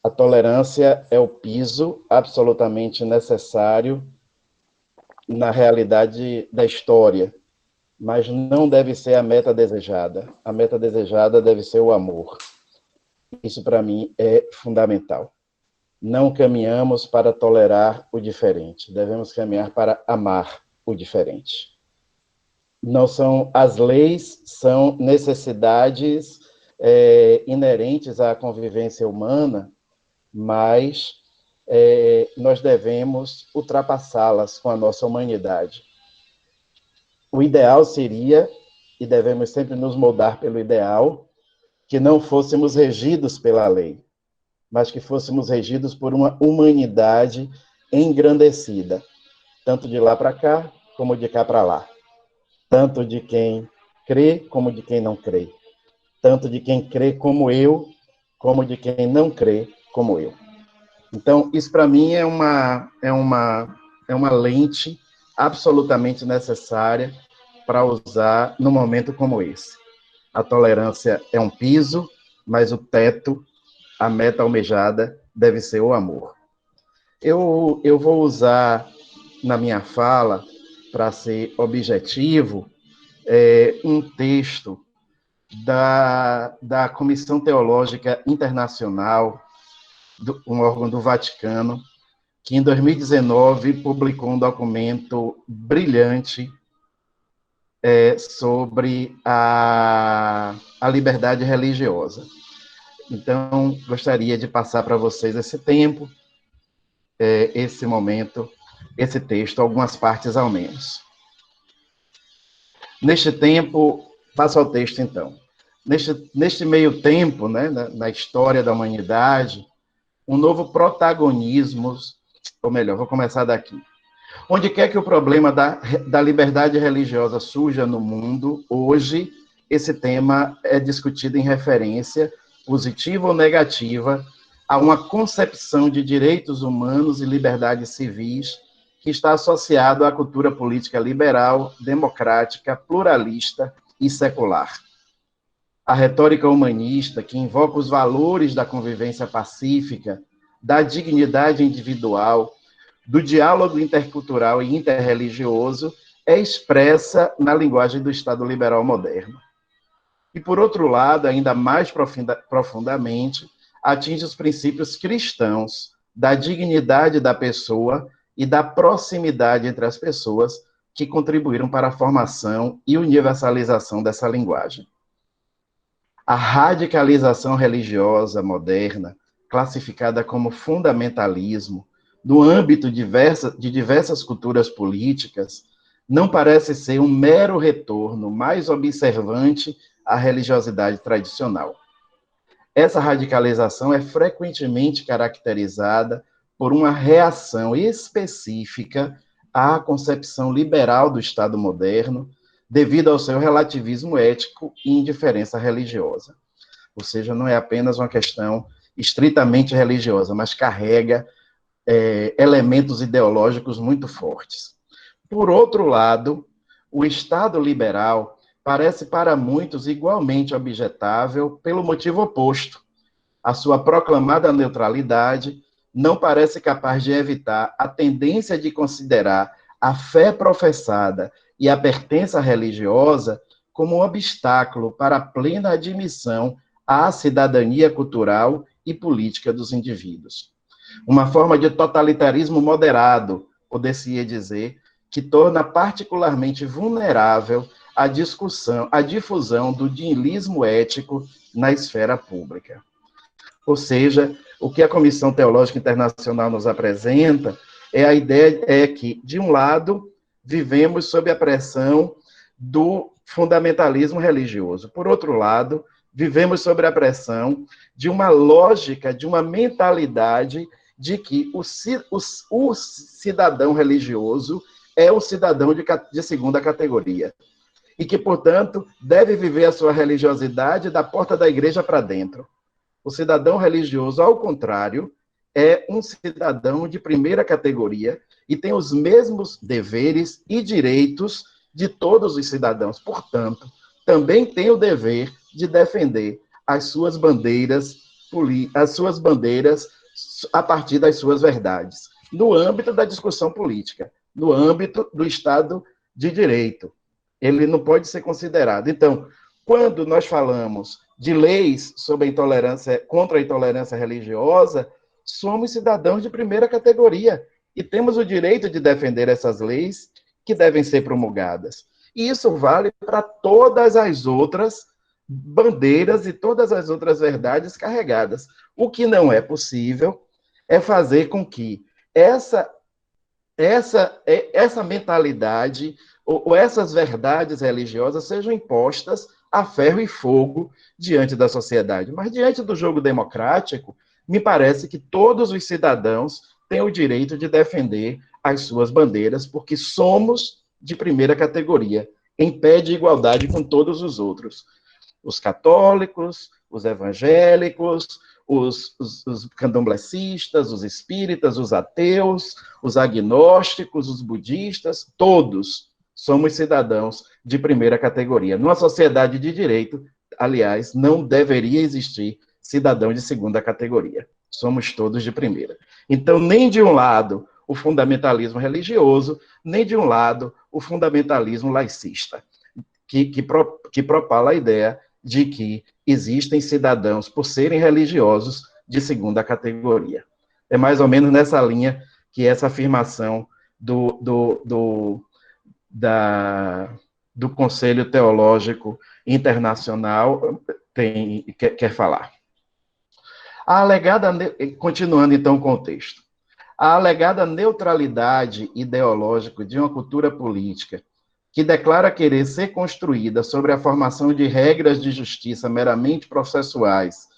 A tolerância é o piso absolutamente necessário na realidade da história, mas não deve ser a meta desejada. A meta desejada deve ser o amor. Isso, para mim, é fundamental. Não caminhamos para tolerar o diferente, devemos caminhar para amar o diferente. Não são as leis, são necessidades inerentes à convivência humana, mas nós devemos ultrapassá-las com a nossa humanidade. O ideal seria, e devemos sempre nos moldar pelo ideal, que não fôssemos regidos pela lei, mas que fôssemos regidos por uma humanidade engrandecida, tanto de lá para cá, como de cá para lá. Tanto de quem crê, como de quem não crê. Tanto de quem crê como eu, como de quem não crê como eu. Então, isso para mim é uma lente absolutamente necessária para usar num momento como esse. A tolerância é um piso, mas o teto, a meta almejada, deve ser o amor. Eu vou usar na minha fala, para ser objetivo, um texto da Comissão Teológica Internacional, um órgão do Vaticano, que em 2019 publicou um documento brilhante sobre a liberdade religiosa. Então, gostaria de passar para vocês esse tempo, esse momento, esse texto, algumas partes ao menos. Neste tempo, passo ao texto então. Neste meio tempo, né, na história da humanidade, um novo protagonismo, ou melhor, vou começar daqui. Onde quer que o problema da liberdade religiosa surja no mundo, hoje, esse tema é discutido em referência, positiva ou negativa, a uma concepção de direitos humanos e liberdades civis que está associado à cultura política liberal, democrática, pluralista e secular. A retórica humanista, que invoca os valores da convivência pacífica, da dignidade individual, do diálogo intercultural e interreligioso, é expressa na linguagem do Estado liberal moderno. E, por outro lado, ainda mais profundamente, atinge os princípios cristãos da dignidade da pessoa e da proximidade entre as pessoas que contribuíram para a formação e universalização dessa linguagem. A radicalização religiosa moderna, classificada como fundamentalismo, no âmbito de diversas culturas políticas, não parece ser um mero retorno mais observante à religiosidade tradicional. Essa radicalização é frequentemente caracterizada por uma reação específica à concepção liberal do Estado moderno, devido ao seu relativismo ético e indiferença religiosa. Ou seja, não é apenas uma questão estritamente religiosa, mas carrega elementos ideológicos muito fortes. Por outro lado, o Estado liberal parece para muitos igualmente objetável pelo motivo oposto. A sua proclamada neutralidade não parece capaz de evitar a tendência de considerar a fé professada e a pertença religiosa como um obstáculo para a plena admissão à cidadania cultural e política dos indivíduos. Uma forma de totalitarismo moderado, poder-se dizer, que torna particularmente vulnerável a difusão do niilismo ético na esfera pública. Ou seja, o que a Comissão Teológica Internacional nos apresenta é a ideia que, de um lado, vivemos sob a pressão do fundamentalismo religioso. Por outro lado, vivemos sob a pressão de uma lógica, de uma mentalidade de que o cidadão religioso é um cidadão de segunda categoria. E que, portanto, deve viver a sua religiosidade da porta da igreja para dentro. O cidadão religioso, ao contrário, é um cidadão de primeira categoria e tem os mesmos deveres e direitos de todos os cidadãos. Portanto, também tem o dever de defender as suas bandeiras as suas bandeiras a partir das suas verdades, no âmbito da discussão política, no âmbito do Estado de Direito. Ele não pode ser considerado. Então, quando nós falamos de leis sobre a intolerância, contra a intolerância religiosa, somos cidadãos de primeira categoria e temos o direito de defender essas leis que devem ser promulgadas. E isso vale para todas as outras bandeiras e todas as outras verdades carregadas. O que não é possível é fazer com que essa mentalidade ou essas verdades religiosas sejam impostas a ferro e fogo diante da sociedade. Mas diante do jogo democrático, me parece que todos os cidadãos têm o direito de defender as suas bandeiras, porque somos de primeira categoria, em pé de igualdade com todos os outros. Os católicos, os evangélicos, os candomblecistas, os espíritas, os ateus, os agnósticos, os budistas, todos somos cidadãos de primeira categoria. Numa sociedade de direito, aliás, não deveria existir cidadão de segunda categoria. Somos todos de primeira. Então, nem de um lado o fundamentalismo religioso, nem de um lado o fundamentalismo laicista, que propala a ideia de que existem cidadãos, por serem religiosos, de segunda categoria. É mais ou menos nessa linha que essa afirmação do Conselho Teológico Internacional quer falar. Continuando então o contexto, a alegada neutralidade ideológica de uma cultura política que declara querer ser construída sobre a formação de regras de justiça meramente processuais,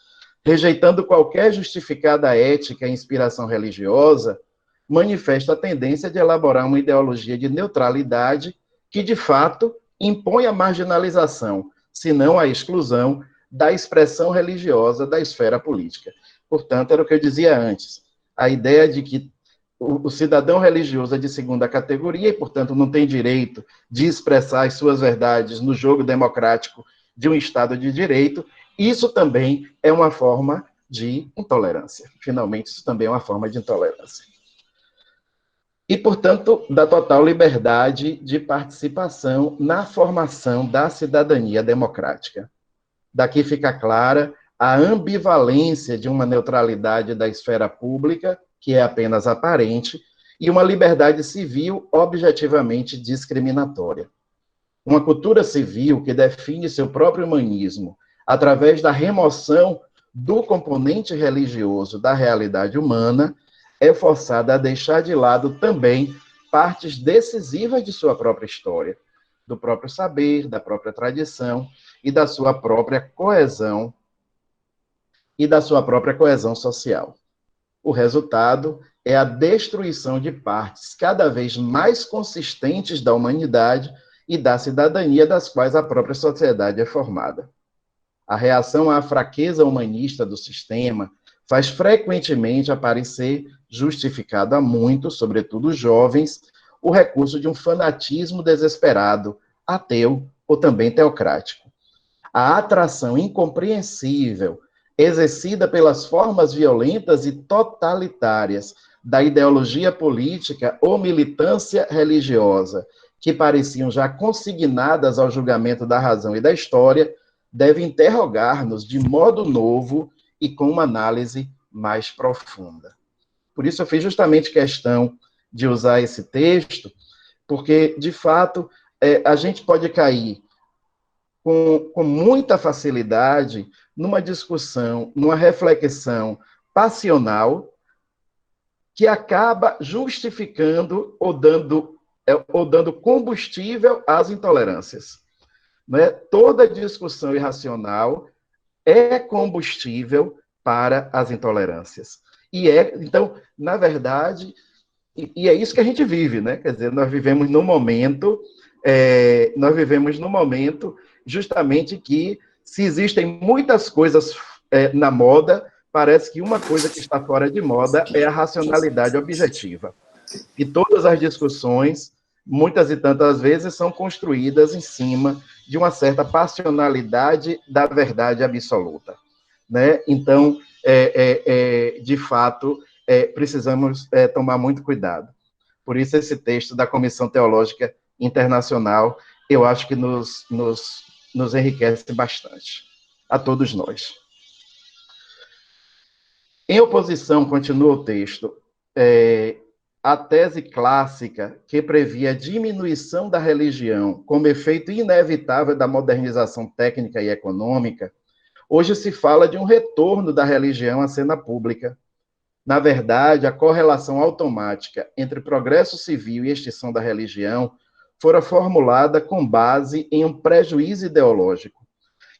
rejeitando qualquer justificada ética e inspiração religiosa, manifesta a tendência de elaborar uma ideologia de neutralidade que, de fato, impõe a marginalização, se não a exclusão, da expressão religiosa da esfera política. Portanto, era o que eu dizia antes, a ideia de que o cidadão religioso é de segunda categoria e, portanto, não tem direito de expressar as suas verdades no jogo democrático de um Estado de direito, isso também é uma forma de intolerância. Finalmente, isso também é uma forma de intolerância. E, portanto, da total liberdade de participação na formação da cidadania democrática. Daqui fica clara a ambivalência de uma neutralidade da esfera pública, que é apenas aparente, e uma liberdade civil objetivamente discriminatória. Uma cultura civil que define seu próprio humanismo através da remoção do componente religioso da realidade humana é forçada a deixar de lado também partes decisivas de sua própria história, do próprio saber, da própria tradição e da sua própria coesão social. O resultado é a destruição de partes cada vez mais consistentes da humanidade e da cidadania das quais a própria sociedade é formada. A reação à fraqueza humanista do sistema faz frequentemente aparecer, justificado a muitos, sobretudo os jovens, o recurso de um fanatismo desesperado, ateu ou também teocrático. A atração incompreensível exercida pelas formas violentas e totalitárias da ideologia política ou militância religiosa, que pareciam já consignadas ao julgamento da razão e da história, deve interrogar-nos de modo novo e com uma análise mais profunda. Por isso eu fiz justamente questão de usar esse texto, porque, de fato, a gente pode cair com muita facilidade numa discussão, numa reflexão passional que acaba justificando ou dando combustível às intolerâncias. Né? Toda discussão irracional é combustível para as intolerâncias. Então, na verdade, e é isso que a gente vive, né? Quer dizer, nós vivemos num momento justamente que, se existem muitas coisas na moda, parece que uma coisa que está fora de moda é a racionalidade objetiva. E todas as discussões, muitas e tantas vezes, são construídas em cima de uma certa passionalidade da verdade absoluta. né? Então, de fato, precisamos tomar muito cuidado. Por isso, esse texto da Comissão Teológica Internacional, eu acho que nos enriquece bastante, a todos nós. Em oposição, continua o texto, a tese clássica que previa a diminuição da religião como efeito inevitável da modernização técnica e econômica, hoje se fala de um retorno da religião à cena pública. Na verdade, a correlação automática entre progresso civil e extinção da religião fora formulada com base em um prejuízo ideológico,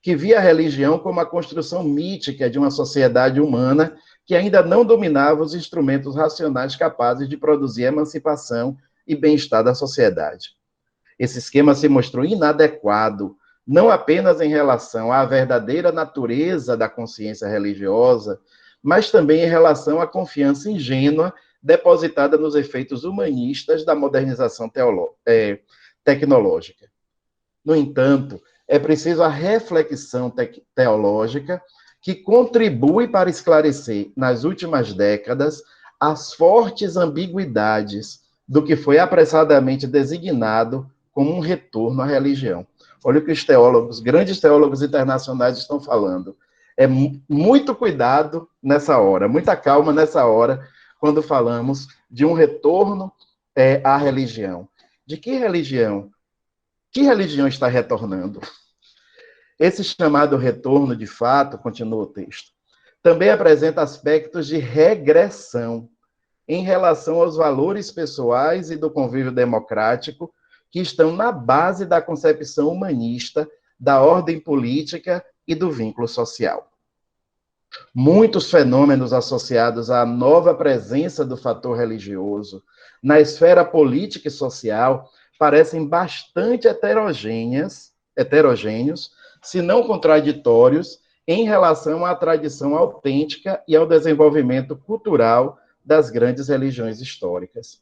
que via a religião como a construção mítica de uma sociedade humana que ainda não dominava os instrumentos racionais capazes de produzir emancipação e bem-estar da sociedade. Esse esquema se mostrou inadequado, não apenas em relação à verdadeira natureza da consciência religiosa, mas também em relação à confiança ingênua depositada nos efeitos humanistas da modernização tecnológica. No entanto, é preciso a reflexão teológica que contribui para esclarecer, nas últimas décadas, as fortes ambiguidades do que foi apressadamente designado como um retorno à religião. Olha o que os teólogos, grandes teólogos internacionais estão falando. Muito cuidado nessa hora, muita calma nessa hora, quando falamos de um retorno à religião. De que religião? Que religião está retornando? Esse chamado retorno, de fato, continua o texto, também apresenta aspectos de regressão em relação aos valores pessoais e do convívio democrático que estão na base da concepção humanista, da ordem política e do vínculo social. Muitos fenômenos associados à nova presença do fator religioso na esfera política e social parecem bastante heterogêneos, se não contraditórios, em relação à tradição autêntica e ao desenvolvimento cultural das grandes religiões históricas.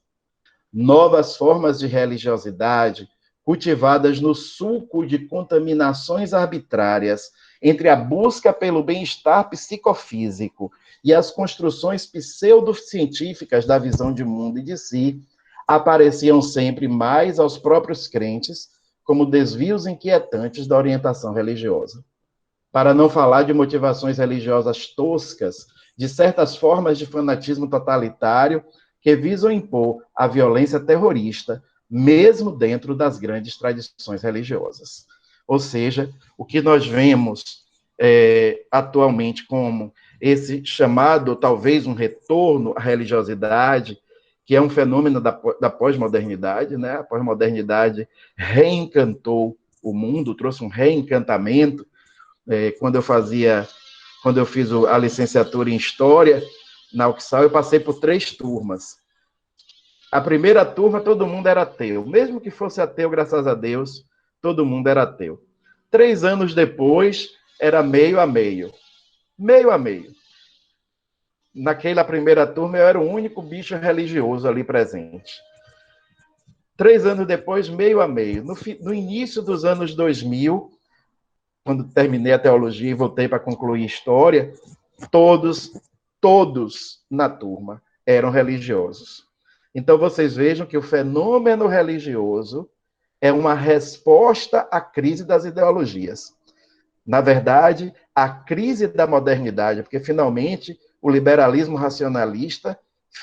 Novas formas de religiosidade, cultivadas no sulco de contaminações arbitrárias entre a busca pelo bem-estar psicofísico e as construções pseudocientíficas da visão de mundo e de si, apareciam sempre mais aos próprios crentes como desvios inquietantes da orientação religiosa. Para não falar de motivações religiosas toscas, de certas formas de fanatismo totalitário que visam impor a violência terrorista, mesmo dentro das grandes tradições religiosas. Ou seja, o que nós vemos atualmente como esse chamado, talvez, um retorno à religiosidade, que é um fenômeno da pós-modernidade, né? A pós-modernidade reencantou o mundo, trouxe um reencantamento. Quando eu fiz a licenciatura em História, na UFSAL, eu passei por 3 turmas. A primeira turma, todo mundo era ateu. Mesmo que fosse ateu, graças a Deus, todo mundo era ateu. 3 anos depois, era meio a meio. Meio a meio. Naquela primeira turma, eu era o único bicho religioso ali presente. 3 anos depois, meio a meio. No início dos anos 2000, quando terminei a teologia e voltei para concluir História, todos na turma eram religiosos. Então, vocês vejam que o fenômeno religioso é uma resposta à crise das ideologias. Na verdade, a crise da modernidade, porque, finalmente, o liberalismo racionalista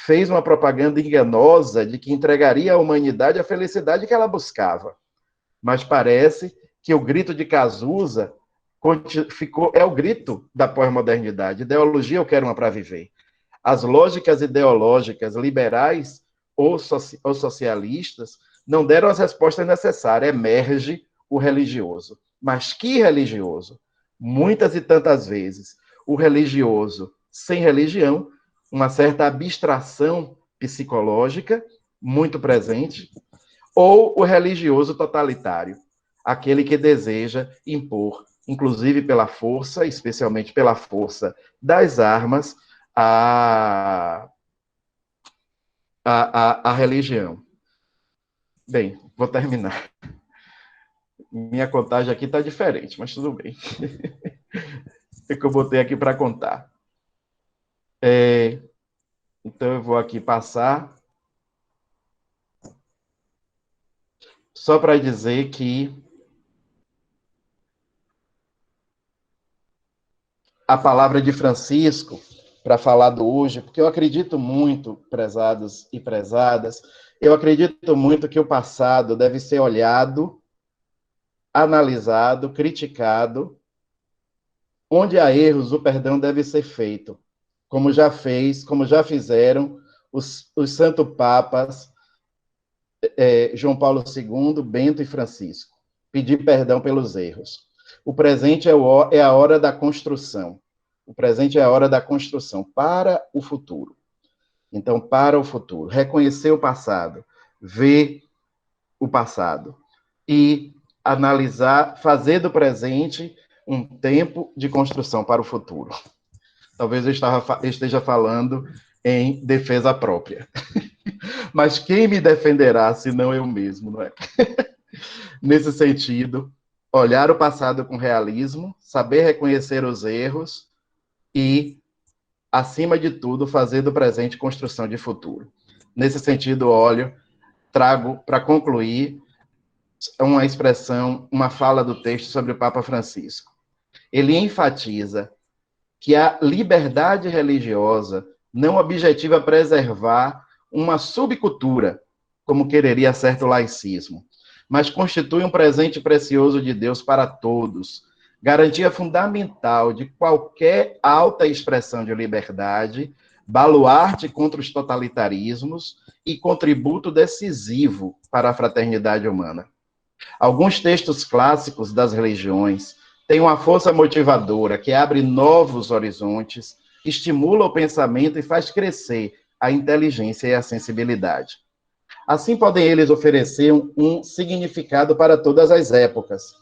fez uma propaganda enganosa de que entregaria à humanidade a felicidade que ela buscava. Mas parece que o grito de Cazuza é o grito da pós-modernidade. Ideologia, eu quero uma para viver. As lógicas ideológicas liberais ou socialistas não deram as respostas necessárias. Emerge o religioso. Mas que religioso? Muitas e tantas vezes, o religioso sem religião, uma certa abstração psicológica muito presente, ou o religioso totalitário, aquele que deseja impor, inclusive pela força, especialmente pela força das armas, a religião. Bem, vou terminar. Minha contagem aqui está diferente, mas tudo bem. que eu botei aqui para contar. Então, eu vou aqui passar. Só para dizer que a palavra de Francisco, para falar do hoje, porque eu acredito muito, prezados e prezadas, eu acredito muito que o passado deve ser olhado, analisado, criticado. Onde há erros, o perdão deve ser feito, como já fizeram os santos papas, João Paulo II, Bento e Francisco. Pedir perdão pelos erros. O presente é a hora da construção. O presente é a hora da construção para o futuro. Então, para o futuro, reconhecer o passado, ver o passado e analisar, fazer do presente um tempo de construção para o futuro. Talvez eu esteja falando em defesa própria. Mas quem me defenderá, se não eu mesmo, não é? Nesse sentido, olhar o passado com realismo, saber reconhecer os erros e, acima de tudo, fazer do presente construção de futuro. Nesse sentido, trago para concluir uma expressão, uma fala do texto sobre o Papa Francisco. Ele enfatiza que a liberdade religiosa não objetiva preservar uma subcultura, como quereria certo laicismo, mas constitui um presente precioso de Deus para todos, garantia fundamental de qualquer alta expressão de liberdade, baluarte contra os totalitarismos e contributo decisivo para a fraternidade humana. Alguns textos clássicos das religiões têm uma força motivadora que abre novos horizontes, estimula o pensamento e faz crescer a inteligência e a sensibilidade. Assim podem eles oferecer um significado para todas as épocas.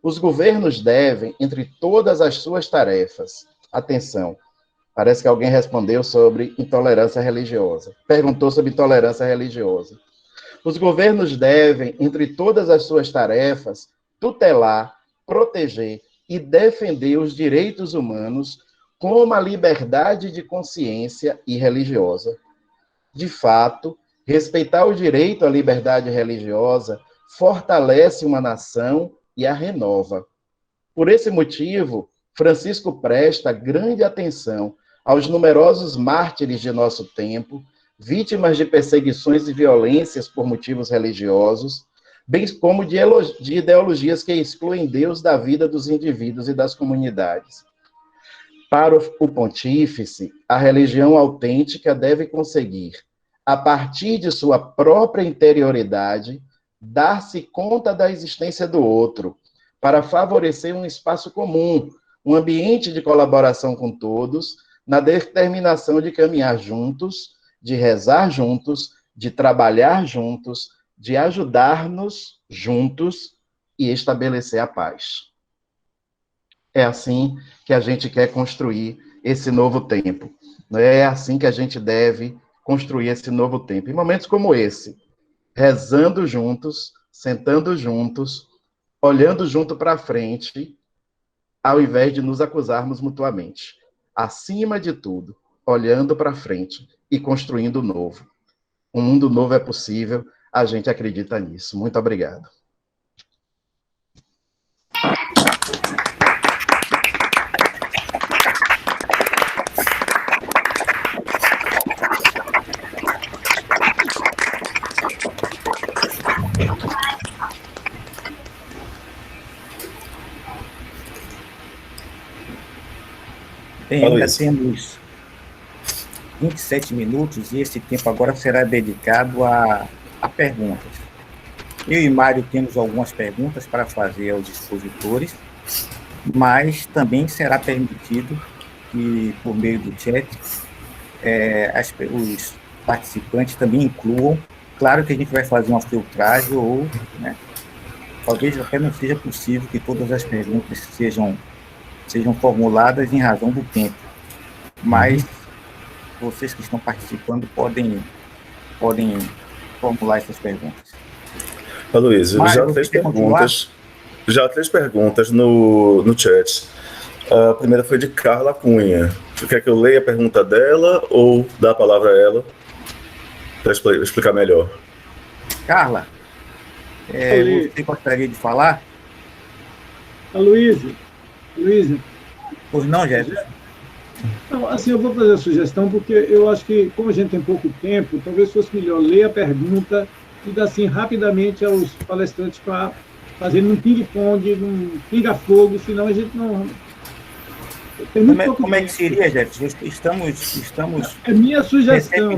Os governos devem, entre todas as suas tarefas, atenção, parece que alguém respondeu sobre intolerância religiosa, perguntou sobre intolerância religiosa. Os governos devem, entre todas as suas tarefas, tutelar, proteger e defender os direitos humanos como a liberdade de consciência e religiosa. De fato, respeitar o direito à liberdade religiosa fortalece uma nação e a renova. Por esse motivo, Francisco presta grande atenção aos numerosos mártires de nosso tempo, vítimas de perseguições e violências por motivos religiosos, bem como de ideologias que excluem Deus da vida dos indivíduos e das comunidades. Para o pontífice, a religião autêntica deve conseguir, a partir de sua própria interioridade, dar-se conta da existência do outro, para favorecer um espaço comum, um ambiente de colaboração com todos, na determinação de caminhar juntos, de rezar juntos, de trabalhar juntos, de ajudar-nos juntos e estabelecer a paz. É assim que a gente quer construir esse novo tempo. É assim que a gente deve construir esse novo tempo. Em momentos como esse, rezando juntos, sentando juntos, olhando junto para frente, ao invés de nos acusarmos mutuamente. Acima de tudo, olhando para frente e construindo o novo. Um mundo novo é possível, a gente acredita nisso. Muito obrigado. Bem, ainda temos 27 minutos e esse tempo agora será dedicado a perguntas. Eu e Mário temos algumas perguntas para fazer aos expositores, mas também será permitido que, por meio do chat, os participantes também incluam. Claro que a gente vai fazer uma filtragem ou, né, talvez até não seja possível que todas as perguntas sejam formuladas em razão do tempo, mas vocês que estão participando podem formular essas perguntas. Luiz, já três perguntas no chat. A primeira foi de Carla Cunha. Você quer que eu leia a pergunta dela ou dá a palavra a ela para explicar melhor? Carla, você gostaria de falar? Luísa. Pois não, Jefferson? Não, assim, eu vou fazer a sugestão, porque eu acho que, como a gente tem pouco tempo, talvez fosse melhor ler a pergunta e dar, assim, rapidamente aos palestrantes para fazer um ping-pong, um pinga-fogo, senão a gente não... Tem muito pouco Como é que tempo. seria, Jefferson? Estamos É minha sugestão.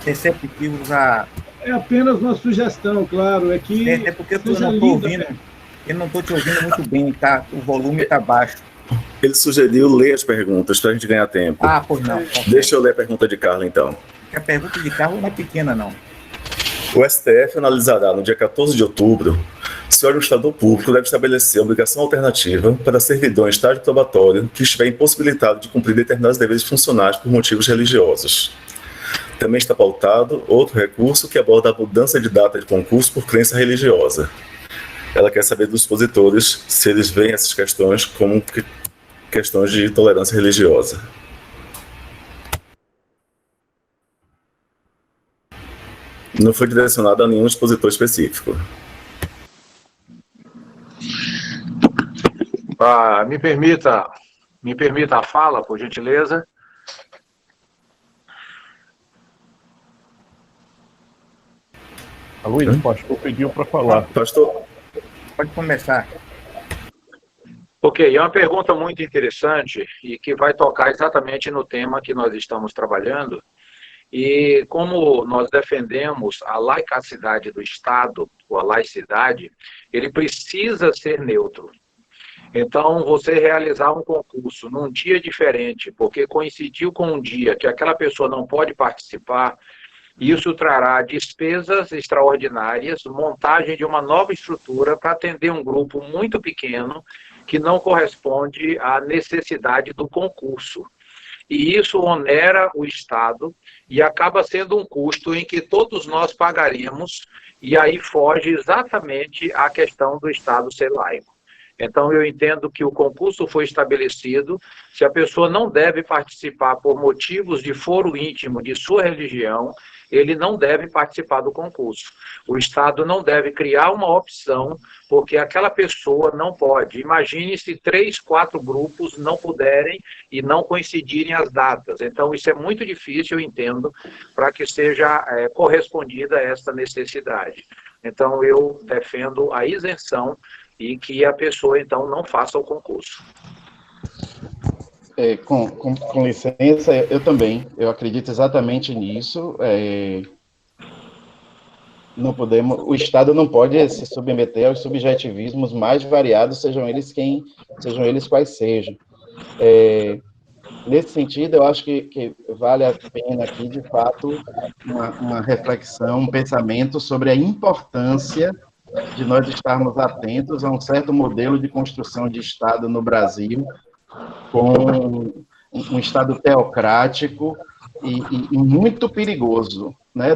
receptivos a... É apenas uma sugestão, claro, é que... É porque eu não estou ouvindo, eu não estou te ouvindo muito bem, tá? O volume está baixo. Ele sugeriu ler as perguntas para a gente ganhar tempo. Ah, pois não. Deixa eu ler a pergunta de Carla, então. A pergunta de Carla não é pequena, não. O STF analisará no dia 14 de outubro se o administrador público deve estabelecer obrigação alternativa para servidor em estágio probatório que estiver impossibilitado de cumprir determinados deveres funcionais por motivos religiosos. Também está pautado outro recurso que aborda a mudança de data de concurso por crença religiosa. Ela quer saber dos expositores se eles veem essas questões como questões de tolerância religiosa. Não foi direcionado a nenhum expositor específico. Me permita a fala, por gentileza. A Luísa, o pastor pediu para falar. Pastor? Pode começar. Ok, é uma pergunta muito interessante e que vai tocar exatamente no tema que nós estamos trabalhando. E como nós defendemos a laicacidade do Estado, ou a laicidade, ele precisa ser neutro. Então, você realizar um concurso num dia diferente, porque coincidiu com um dia que aquela pessoa não pode participar, isso trará despesas extraordinárias, montagem de uma nova estrutura para atender um grupo muito pequeno que não corresponde à necessidade do concurso. E isso onera o Estado e acaba sendo um custo em que todos nós pagaríamos, e aí foge exatamente a questão do Estado ser laico. Então, eu entendo que o concurso foi estabelecido, se a pessoa não deve participar por motivos de foro íntimo de sua religião, ele não deve participar do concurso. O Estado não deve criar uma opção, porque aquela pessoa não pode. Imagine se 3, 4 grupos não puderem e não coincidirem as datas. Então, isso é muito difícil, eu entendo, para que seja correspondida a essa necessidade. Então, eu defendo a isenção e que a pessoa, então, não faça o concurso. Com licença, eu acredito exatamente nisso. Não podemos, o Estado não pode se submeter aos subjetivismos mais variados, sejam eles quais sejam. Nesse sentido, eu acho que vale a pena aqui, de fato, uma reflexão, um pensamento sobre a importância de nós estarmos atentos a um certo modelo de construção de Estado no Brasil, com um Estado teocrático e muito perigoso, né?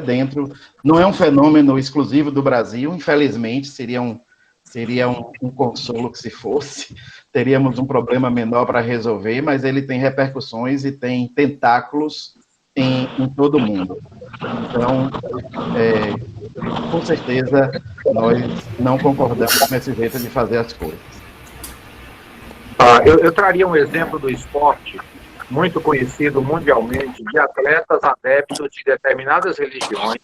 Não é um fenômeno exclusivo do Brasil, infelizmente, seria um consolo que se fosse, teríamos um problema menor para resolver, mas ele tem repercussões e tem tentáculos em todo o mundo. Então, com certeza, nós não concordamos com esse jeito de fazer as coisas. Eu traria um exemplo do esporte, muito conhecido mundialmente, de atletas adeptos de determinadas religiões,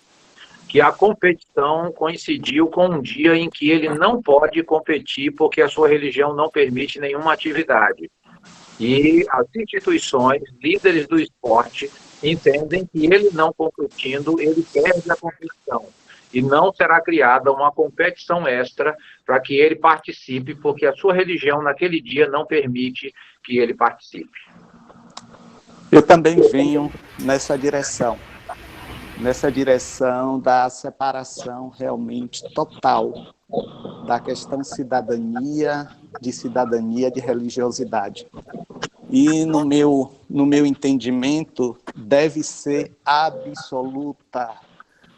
que a competição coincidiu com um dia em que ele não pode competir porque a sua religião não permite nenhuma atividade. E as instituições, líderes do esporte, entendem que ele não competindo, ele perde a competição. E não será criada uma competição extra para que ele participe, porque a sua religião naquele dia não permite que ele participe. Eu também venho nessa direção da separação realmente total da questão cidadania de religiosidade. E no meu entendimento deve ser absoluta,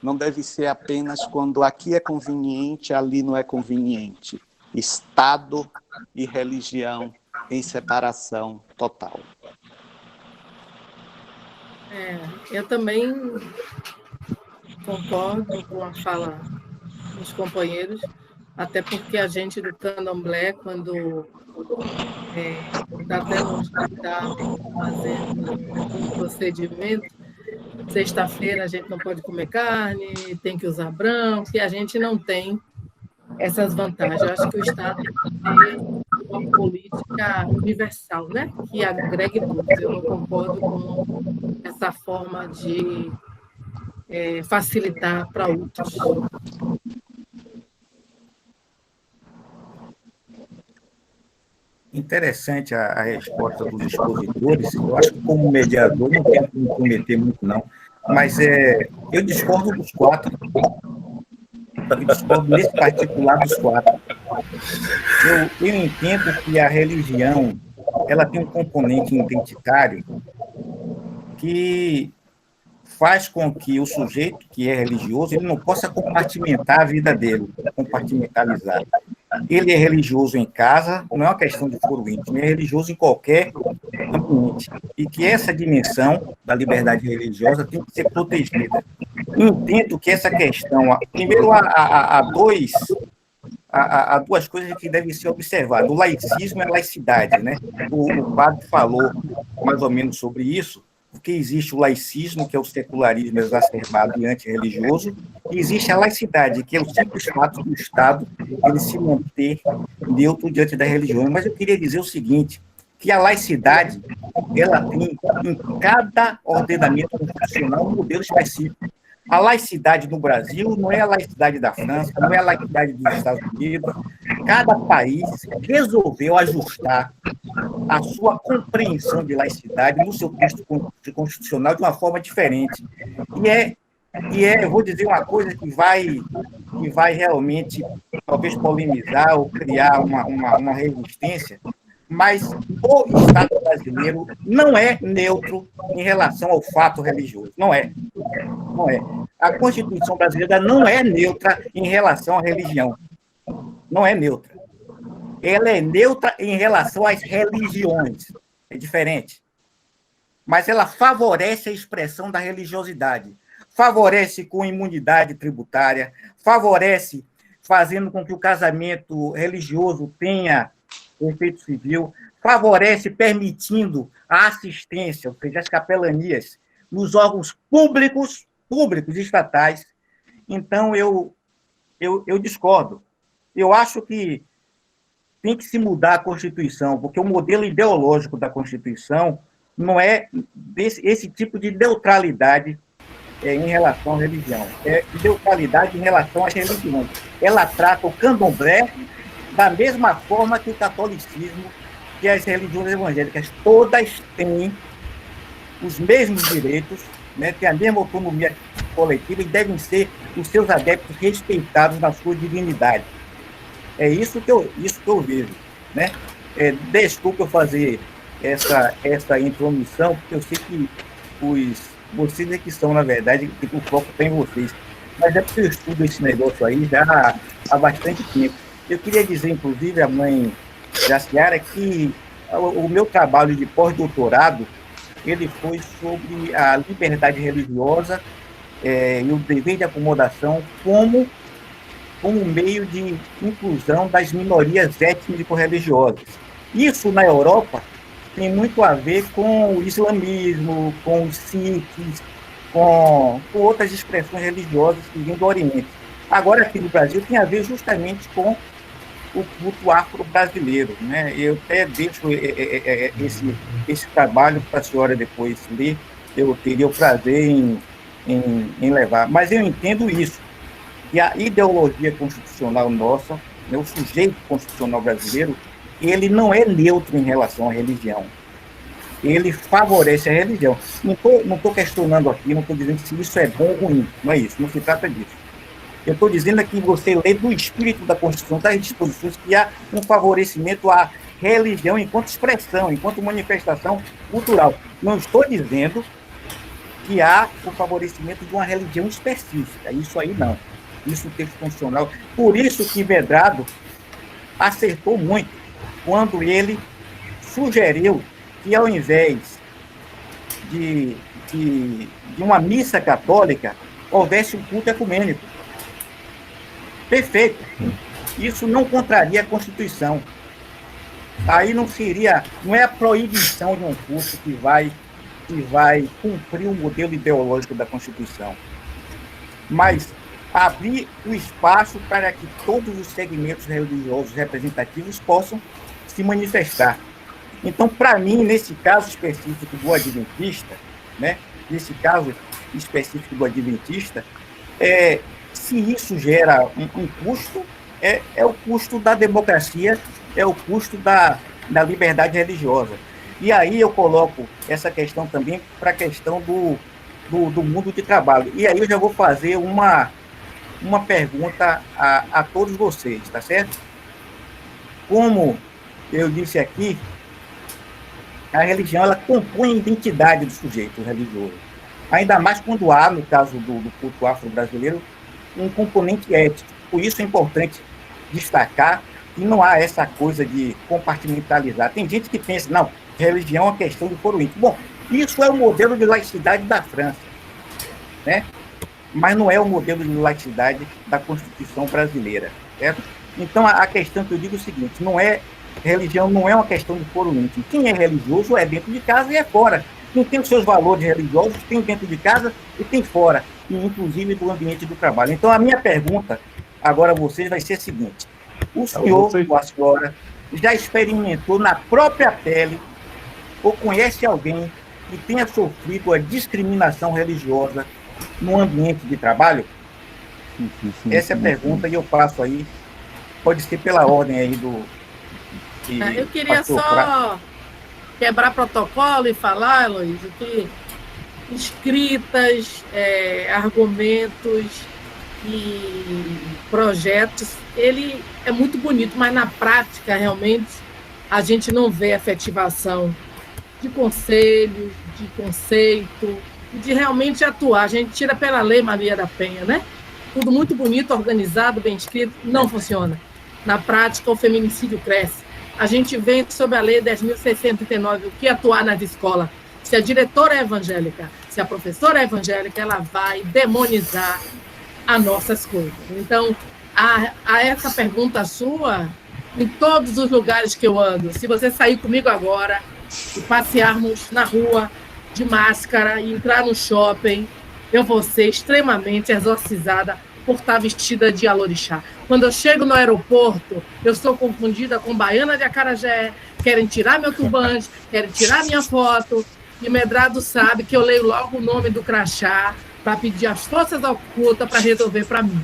não deve ser apenas quando aqui é conveniente, ali não é conveniente. Estado e religião em separação total. Eu também concordo com a fala dos companheiros, até porque a gente do Candomblé, quando está até no hospital fazendo um procedimento, sexta-feira a gente não pode comer carne, tem que usar branco, e a gente não tem essas vantagens. Eu acho que o Estado tem que ter uma política universal, né? Que agregue todos. Eu não concordo com essa forma de facilitar para outros. Interessante a resposta dos expositores. Eu acho que, como mediador, não quero me comprometer muito, não. Mas eu discordo dos quatro. Eu discordo nesse particular dos quatro. Eu entendo que a religião ela tem um componente identitário que faz com que o sujeito que é religioso ele não possa compartimentar a vida dele, compartimentalizar. Ele é religioso em casa, não é uma questão de foro íntimo, ele é religioso em qualquer ambiente. E que essa dimensão da liberdade religiosa tem que ser protegida. Entendo que essa questão, primeiro, há duas coisas que devem ser observadas. O laicismo e a laicidade, né? O padre falou mais ou menos sobre isso, porque existe o laicismo, que é o secularismo exacerbado e antirreligioso, e existe a laicidade, que é o simples fato do Estado ele se manter neutro diante da religião. Mas eu queria dizer o seguinte, que a laicidade, ela tem em cada ordenamento constitucional um modelo específico. A laicidade no Brasil não é a laicidade da França, não é a laicidade dos Estados Unidos. Cada país resolveu ajustar a sua compreensão de laicidade no seu texto constitucional de uma forma diferente. Eu vou dizer uma coisa que vai realmente, talvez, polemizar ou criar uma resistência, mas o Estado brasileiro não é neutro em relação ao fato religioso. Não é. Não é. A Constituição brasileira não é neutra em relação à religião. Não é neutra. Ela é neutra em relação às religiões. É diferente. Mas ela favorece a expressão da religiosidade. Favorece com imunidade tributária, favorece fazendo com que o casamento religioso tenha efeito civil, favorece permitindo a assistência, ou seja, as capelanias, nos órgãos públicos estatais. Então, eu discordo. Eu acho que tem que se mudar a Constituição, porque o modelo ideológico da Constituição não é esse tipo de neutralidade em relação à religião. É neutralidade em relação às religiões. Ela trata o candomblé da mesma forma que o catolicismo e as religiões evangélicas. Todas têm os mesmos direitos, né, têm a mesma autonomia coletiva e devem ser os seus adeptos respeitados na sua dignidade. É isso que eu vejo. Né? Desculpa eu fazer essa intromissão, porque eu sei que vocês é que são, na verdade, que o foco tem em vocês. Mas é porque eu estudo esse negócio aí já há bastante tempo. Eu queria dizer, inclusive, à mãe Jaciara, que o meu trabalho de pós-doutorado ele foi sobre a liberdade religiosa e o dever de acomodação como meio de inclusão das minorias étnico-religiosas. Isso, na Europa, tem muito a ver com o islamismo, com os sikhs, com outras expressões religiosas que vêm do Oriente. Agora, aqui no Brasil, tem a ver justamente com o culto afro-brasileiro. Né? Eu até deixo esse trabalho para a senhora depois ler, eu teria o prazer em levar. Mas eu entendo isso, que a ideologia constitucional nossa, né, o sujeito constitucional brasileiro, ele não é neutro em relação à religião. Ele favorece a religião. Não estou questionando aqui, não estou dizendo se isso é bom ou ruim. Não é isso, não se trata disso. Eu estou dizendo que você lê do espírito da Constituição, das disposições, que há um favorecimento à religião enquanto expressão, enquanto manifestação cultural. Não estou dizendo que há o favorecimento de uma religião específica. Isso aí não. Isso é texto constitucional. Por isso que Medrado acertou muito quando ele sugeriu que, ao invés de uma missa católica, houvesse um culto ecumênico. Perfeito. Isso não contraria a Constituição. Aí não é a proibição de um culto que vai cumprir o modelo ideológico da Constituição, mas abrir o espaço para que todos os segmentos religiosos representativos possam se manifestar. Então, para mim, nesse caso específico do adventista, né, se isso gera um custo, é o custo da democracia, é o custo da liberdade religiosa. E aí eu coloco essa questão também para a questão do mundo de trabalho. E aí eu já vou fazer uma pergunta a todos vocês, tá certo? Como eu disse aqui, a religião ela compõe a identidade do sujeito religioso. Ainda mais quando há, no caso do culto afro-brasileiro, um componente ético. Por isso é importante destacar que não há essa coisa de compartimentalizar. Tem gente que pensa, não, religião é uma questão de foro íntimo. Bom, isso é o modelo de laicidade da França, né? Mas não é o modelo de laicidade da Constituição brasileira, certo? Então, a questão que eu digo é o seguinte, religião não é uma questão de foro íntimo. Quem é religioso é dentro de casa e é fora. Quem tem os seus valores religiosos tem dentro de casa e tem fora, e inclusive do ambiente do trabalho. Então, a minha pergunta agora a vocês vai ser a seguinte: o senhor ou a senhora já experimentou na própria pele ou conhece alguém que tenha sofrido a discriminação religiosa no ambiente de trabalho? Essa é a pergunta e eu passo aí, pode ser pela ordem aí do... Eu queria só quebrar protocolo e falar, Heloísa, que escritas, argumentos e projetos, ele é muito bonito, mas na prática, realmente, a gente não vê efetivação de conselho, de conceito, de realmente atuar. A gente tira pela Lei Maria da Penha, né? Tudo muito bonito, organizado, bem escrito, não funciona. Na prática, o feminicídio cresce. A gente vê sobre a Lei 10.639 o que atuar nas escolas. Se a diretora é evangélica, se a professora é evangélica, ela vai demonizar as nossas coisas. Então, a essa pergunta sua, em todos os lugares que eu ando, se você sair comigo agora e passearmos na rua de máscara e entrar no shopping, eu vou ser extremamente exorcizada por estar vestida de alorixá. Quando eu chego no aeroporto, eu sou confundida com baiana de acarajé, querem tirar meu turbante, querem tirar minha foto, e Medrado sabe que eu leio logo o nome do crachá para pedir as forças ocultas para resolver para mim,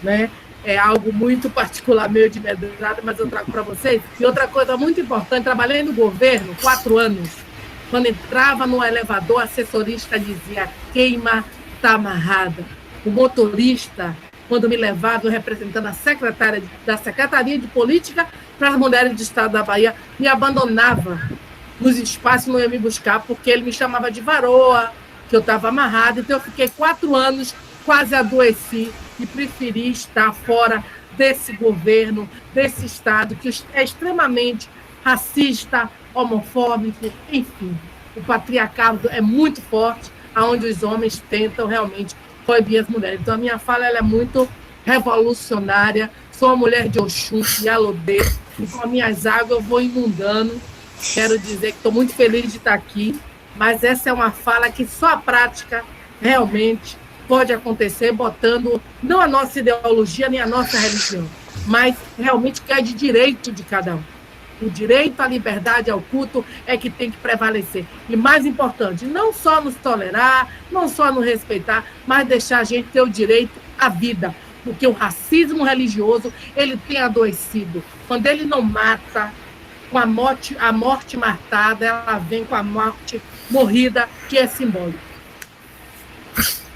né? É algo muito particular meu de Medrado, mas eu trago para vocês. E outra coisa muito importante, trabalhei no governo 4 anos. Quando entrava no elevador, a assessorista dizia: queima está amarrada. O motorista, quando me levava, eu representando a secretária da Secretaria de Política para as Mulheres do Estado da Bahia, me abandonava nos espaços, não ia me buscar, porque ele me chamava de varoa, que eu estava amarrada. Então, eu fiquei 4 anos, quase adoeci, e preferi estar fora desse governo, desse Estado, que é extremamente racista, homofóbico, enfim. O patriarcado é muito forte, onde os homens tentam realmente proibir as mulheres. Então, a minha fala ela é muito revolucionária. Sou uma mulher de Oxum, de Alodê, e com as minhas águas eu vou inundando. Quero dizer que estou muito feliz de estar aqui, mas essa é uma fala que só a prática realmente pode acontecer, botando não a nossa ideologia nem a nossa religião, mas realmente que é de direito de cada um. O direito à liberdade, ao culto, é que tem que prevalecer. E mais importante, não só nos tolerar, não só nos respeitar, mas deixar a gente ter o direito à vida. Porque o racismo religioso, ele tem adoecido. Quando ele não mata, com a morte matada, ela vem com a morte morrida, que é simbólico.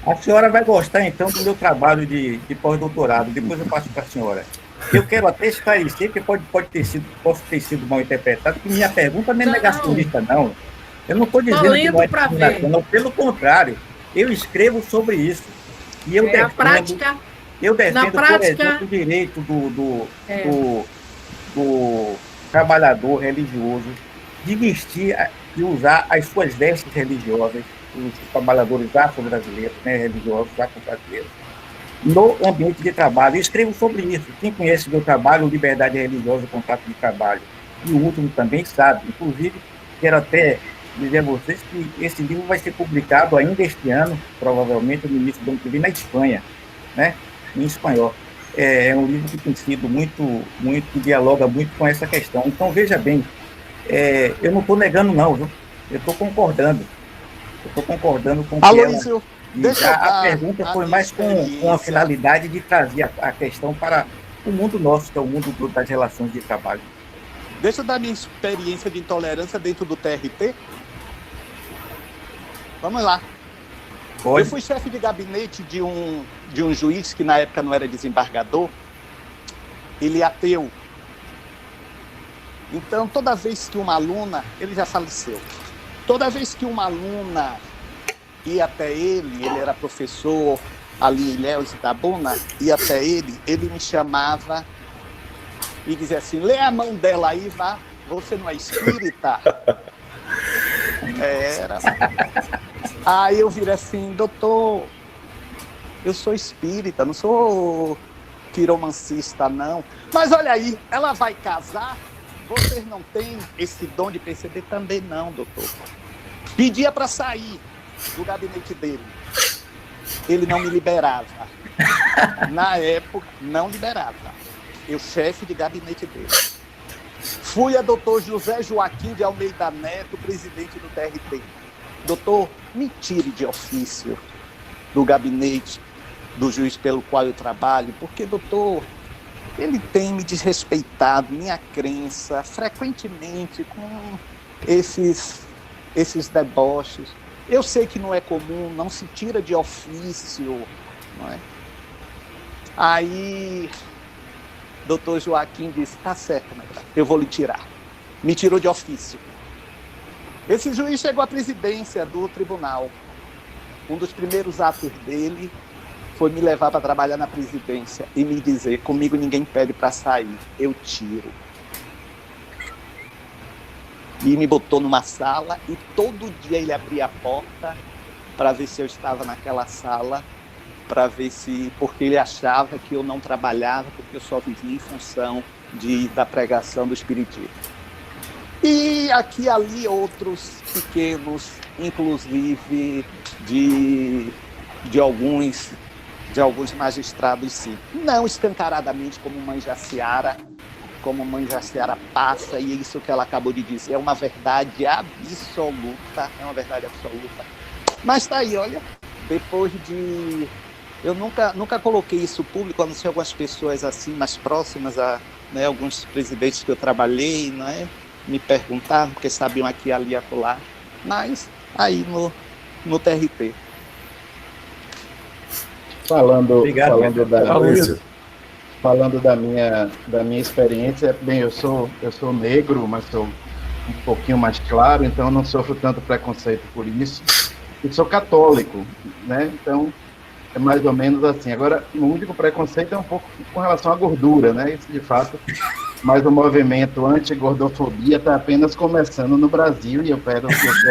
A senhora vai gostar, então, do meu trabalho de pós-doutorado. Depois eu passo para a senhora. Eu quero até esclarecer, que posso ter sido mal interpretado, que minha pergunta não é negacionista, não. Eu não estou dizendo que não é discriminação, não. Pelo contrário, eu escrevo sobre isso. E eu defendo, por exemplo, o direito do trabalhador religioso de vestir, de usar as suas vestes religiosas, os trabalhadores afro-brasileiros, né, religiosos afro-brasileiros, no ambiente de trabalho. Eu escrevo sobre isso. Quem conhece meu trabalho, Liberdade Religiosa e Contrato de Trabalho, e o último também sabe. Inclusive, quero até dizer a vocês que esse livro vai ser publicado ainda este ano, provavelmente no início do ano que vem, na Espanha, né, em espanhol. É um livro que tem sido que dialoga muito com essa questão. Então, veja bem, eu não estou negando, não, viu? Eu estou concordando. Eu estou concordando com o que Aloysio, a pergunta foi mais com a finalidade de trazer a questão para o mundo nosso, que é o mundo das relações de trabalho. Deixa eu dar minha experiência de intolerância dentro do TRT. Vamos lá. Pode. Eu fui chefe de gabinete de um juiz que na época não era desembargador. Ele é ateu. Então, toda vez que uma aluna, ele já faleceu, toda vez que uma aluna ia até ele era professor ali em Ilhéus e Itabuna, ia até ele me chamava e dizia assim: lê a mão dela aí, vá, você não é espírita? Era. Aí eu virei assim: doutor, eu sou espírita, não sou quiromancista, não. Mas olha aí, ela vai casar, vocês não têm esse dom de perceber? Também não, doutor. Pedia para sair do gabinete dele. Ele não me liberava. Na época, não liberava. Eu, chefe de gabinete dele. Fui a doutor José Joaquim de Almeida Neto, presidente do TRT. Doutor, me tire de ofício do gabinete do juiz pelo qual eu trabalho, porque, doutor, ele tem me desrespeitado minha crença frequentemente com esses deboches. Eu sei que não é comum, não se tira de ofício, não é? Aí, doutor Joaquim disse: tá certo, eu vou lhe tirar. Me tirou de ofício. Esse juiz chegou à presidência do tribunal. Um dos primeiros atos dele foi me levar para trabalhar na presidência e me dizer: comigo ninguém pede para sair, eu tiro. E me botou numa sala e todo dia ele abria a porta para ver se eu estava naquela sala, para ver se... porque ele achava que eu não trabalhava, porque eu só vivia em função da pregação do espiritismo. E aqui e ali outros pequenos, inclusive de alguns magistrados, sim. Não escancaradamente como Mãe Jaciara passa, e isso que ela acabou de dizer é uma verdade absoluta, Mas tá aí, olha, depois de... Eu nunca coloquei isso público, a não ser algumas pessoas assim, mais próximas a, né, alguns presidentes que eu trabalhei, não é? Me perguntavam, porque sabiam aqui, ali e acolá, mas aí no TRT. Falando da minha experiência, bem, eu sou negro, mas sou um pouquinho mais claro, então eu não sofro tanto preconceito por isso. E sou católico, né? Então é mais ou menos assim. Agora, o único preconceito é um pouco com relação à gordura, né? Isso de fato, mas o movimento anti-gordofobia está apenas começando no Brasil e eu quero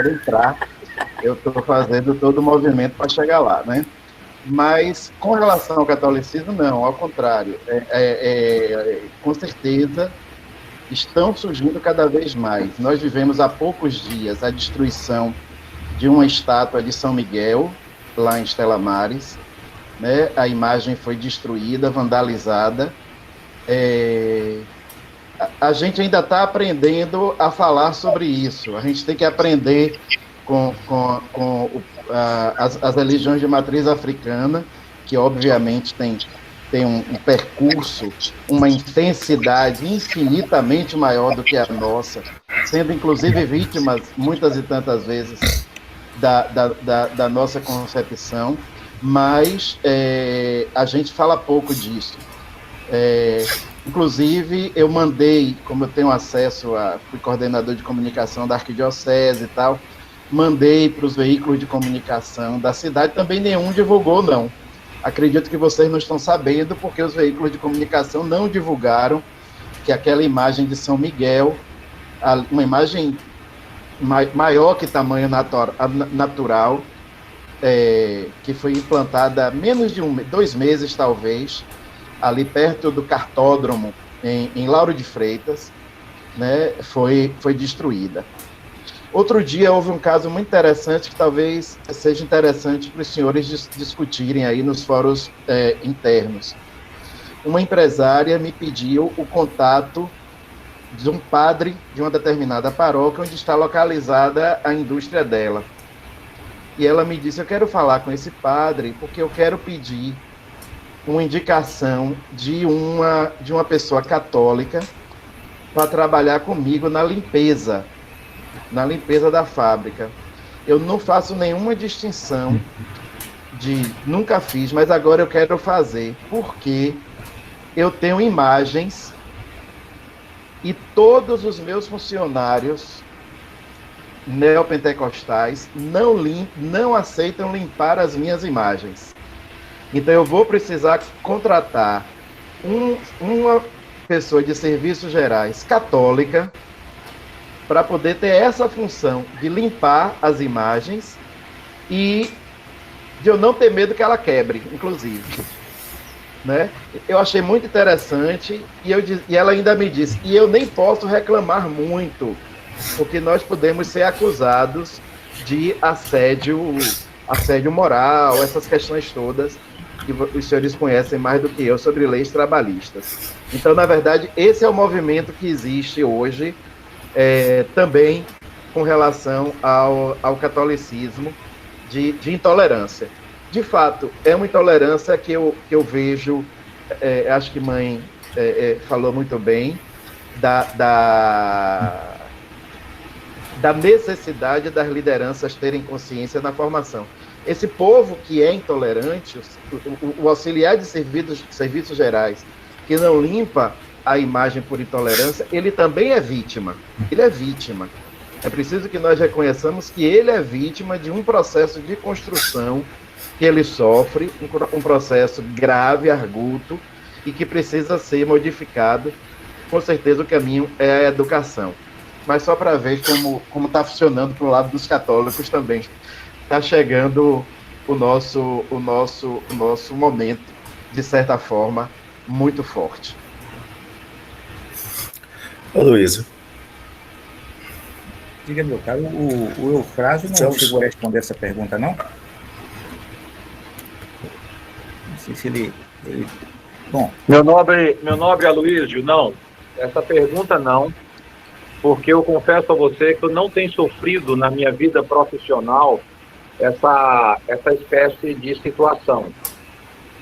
entrar. Eu estou fazendo todo o movimento para chegar lá, né? Mas, com relação ao catolicismo, não, ao contrário. Com certeza, estão surgindo cada vez mais. Nós vivemos há poucos dias a destruição de uma estátua de São Miguel, lá em Estela Maris, né? A imagem foi destruída, vandalizada. A gente ainda está aprendendo a falar sobre isso. A gente tem que aprender com as religiões de matriz africana, que obviamente tem um percurso, uma intensidade infinitamente maior do que a nossa, sendo inclusive vítimas, muitas e tantas vezes, da nossa concepção, mas a gente fala pouco disso. Inclusive, eu mandei, como eu tenho acesso fui coordenador de comunicação da Arquidiocese e tal, mandei para os veículos de comunicação da cidade, também nenhum divulgou, não. Acredito que vocês não estão sabendo, porque os veículos de comunicação não divulgaram que aquela imagem de São Miguel, uma imagem maior que tamanho natural, que foi implantada há menos de 2 meses, talvez, ali perto do cartódromo, em Lauro de Freitas, né, foi destruída. Outro dia houve um caso muito interessante que talvez seja interessante para os senhores discutirem aí nos fóruns internos. Uma empresária me pediu o contato de um padre de uma determinada paróquia onde está localizada a indústria dela. E ela me disse, eu quero falar com esse padre porque eu quero pedir uma indicação de uma pessoa católica para trabalhar comigo na limpeza da fábrica. Eu não faço nenhuma distinção nunca fiz, mas agora eu quero fazer, porque eu tenho imagens e todos os meus funcionários neopentecostais não aceitam limpar as minhas imagens. Então eu vou precisar contratar uma pessoa de serviços gerais católica para poder ter essa função de limpar as imagens e de eu não ter medo que ela quebre, inclusive. Né? Eu achei muito interessante e ela ainda me disse, e eu nem posso reclamar muito, porque nós podemos ser acusados de assédio moral, essas questões todas que os senhores conhecem mais do que eu sobre leis trabalhistas. Então, na verdade, esse é o movimento que existe hoje, também com relação ao catolicismo de intolerância. De fato, é uma intolerância que eu vejo, acho que mãe falou muito bem, da necessidade das lideranças terem consciência na formação. Esse povo que é intolerante, o auxiliar de serviços gerais, que não limpa a imagem por intolerância, ele também é vítima. Ele é vítima. É preciso que nós reconheçamos que ele é vítima de um processo de construção que ele sofre, um processo grave, arguto, e que precisa ser modificado. Com certeza o caminho é a educação. Mas só para ver como está funcionando para o lado dos católicos também. Está chegando o nosso momento, de certa forma, muito forte. Ô, Luísa. Diga, meu caro, o Eufrásio não chegou a responder essa pergunta, não? Não sei se ele... Bom. Meu nobre Aloysio, não. Essa pergunta não, porque eu confesso a você que eu não tenho sofrido na minha vida profissional essa espécie de situação.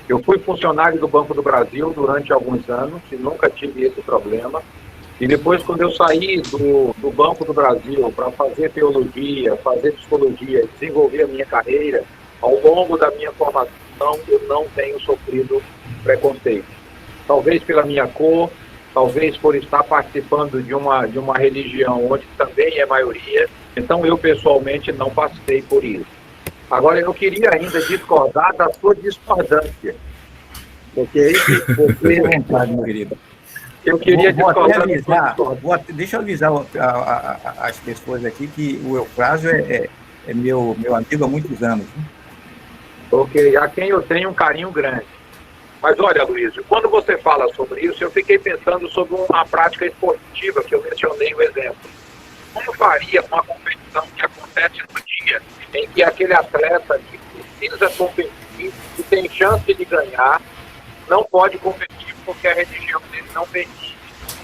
Eu fui funcionário do Banco do Brasil durante alguns anos e nunca tive esse problema. E depois, quando eu saí do Banco do Brasil para fazer teologia, fazer psicologia, desenvolver a minha carreira, ao longo da minha formação, eu não tenho sofrido preconceito. Talvez pela minha cor, talvez por estar participando de uma religião onde também é maioria. Então, eu pessoalmente não passei por isso. Agora, eu queria ainda discordar da sua discordância. Ok? Porque... vontade, meu querido. Eu queria discordar. Deixa eu avisar as pessoas aqui que o Eufrásio é meu amigo há muitos anos. Ok, a quem eu tenho um carinho grande. Mas olha, Luísio, quando você fala sobre isso, eu fiquei pensando sobre uma prática esportiva que eu mencionei o exemplo. Como faria uma competição que acontece no dia em que aquele atleta que precisa competir, que tem chance de ganhar, não pode competir porque a religião dele não permite?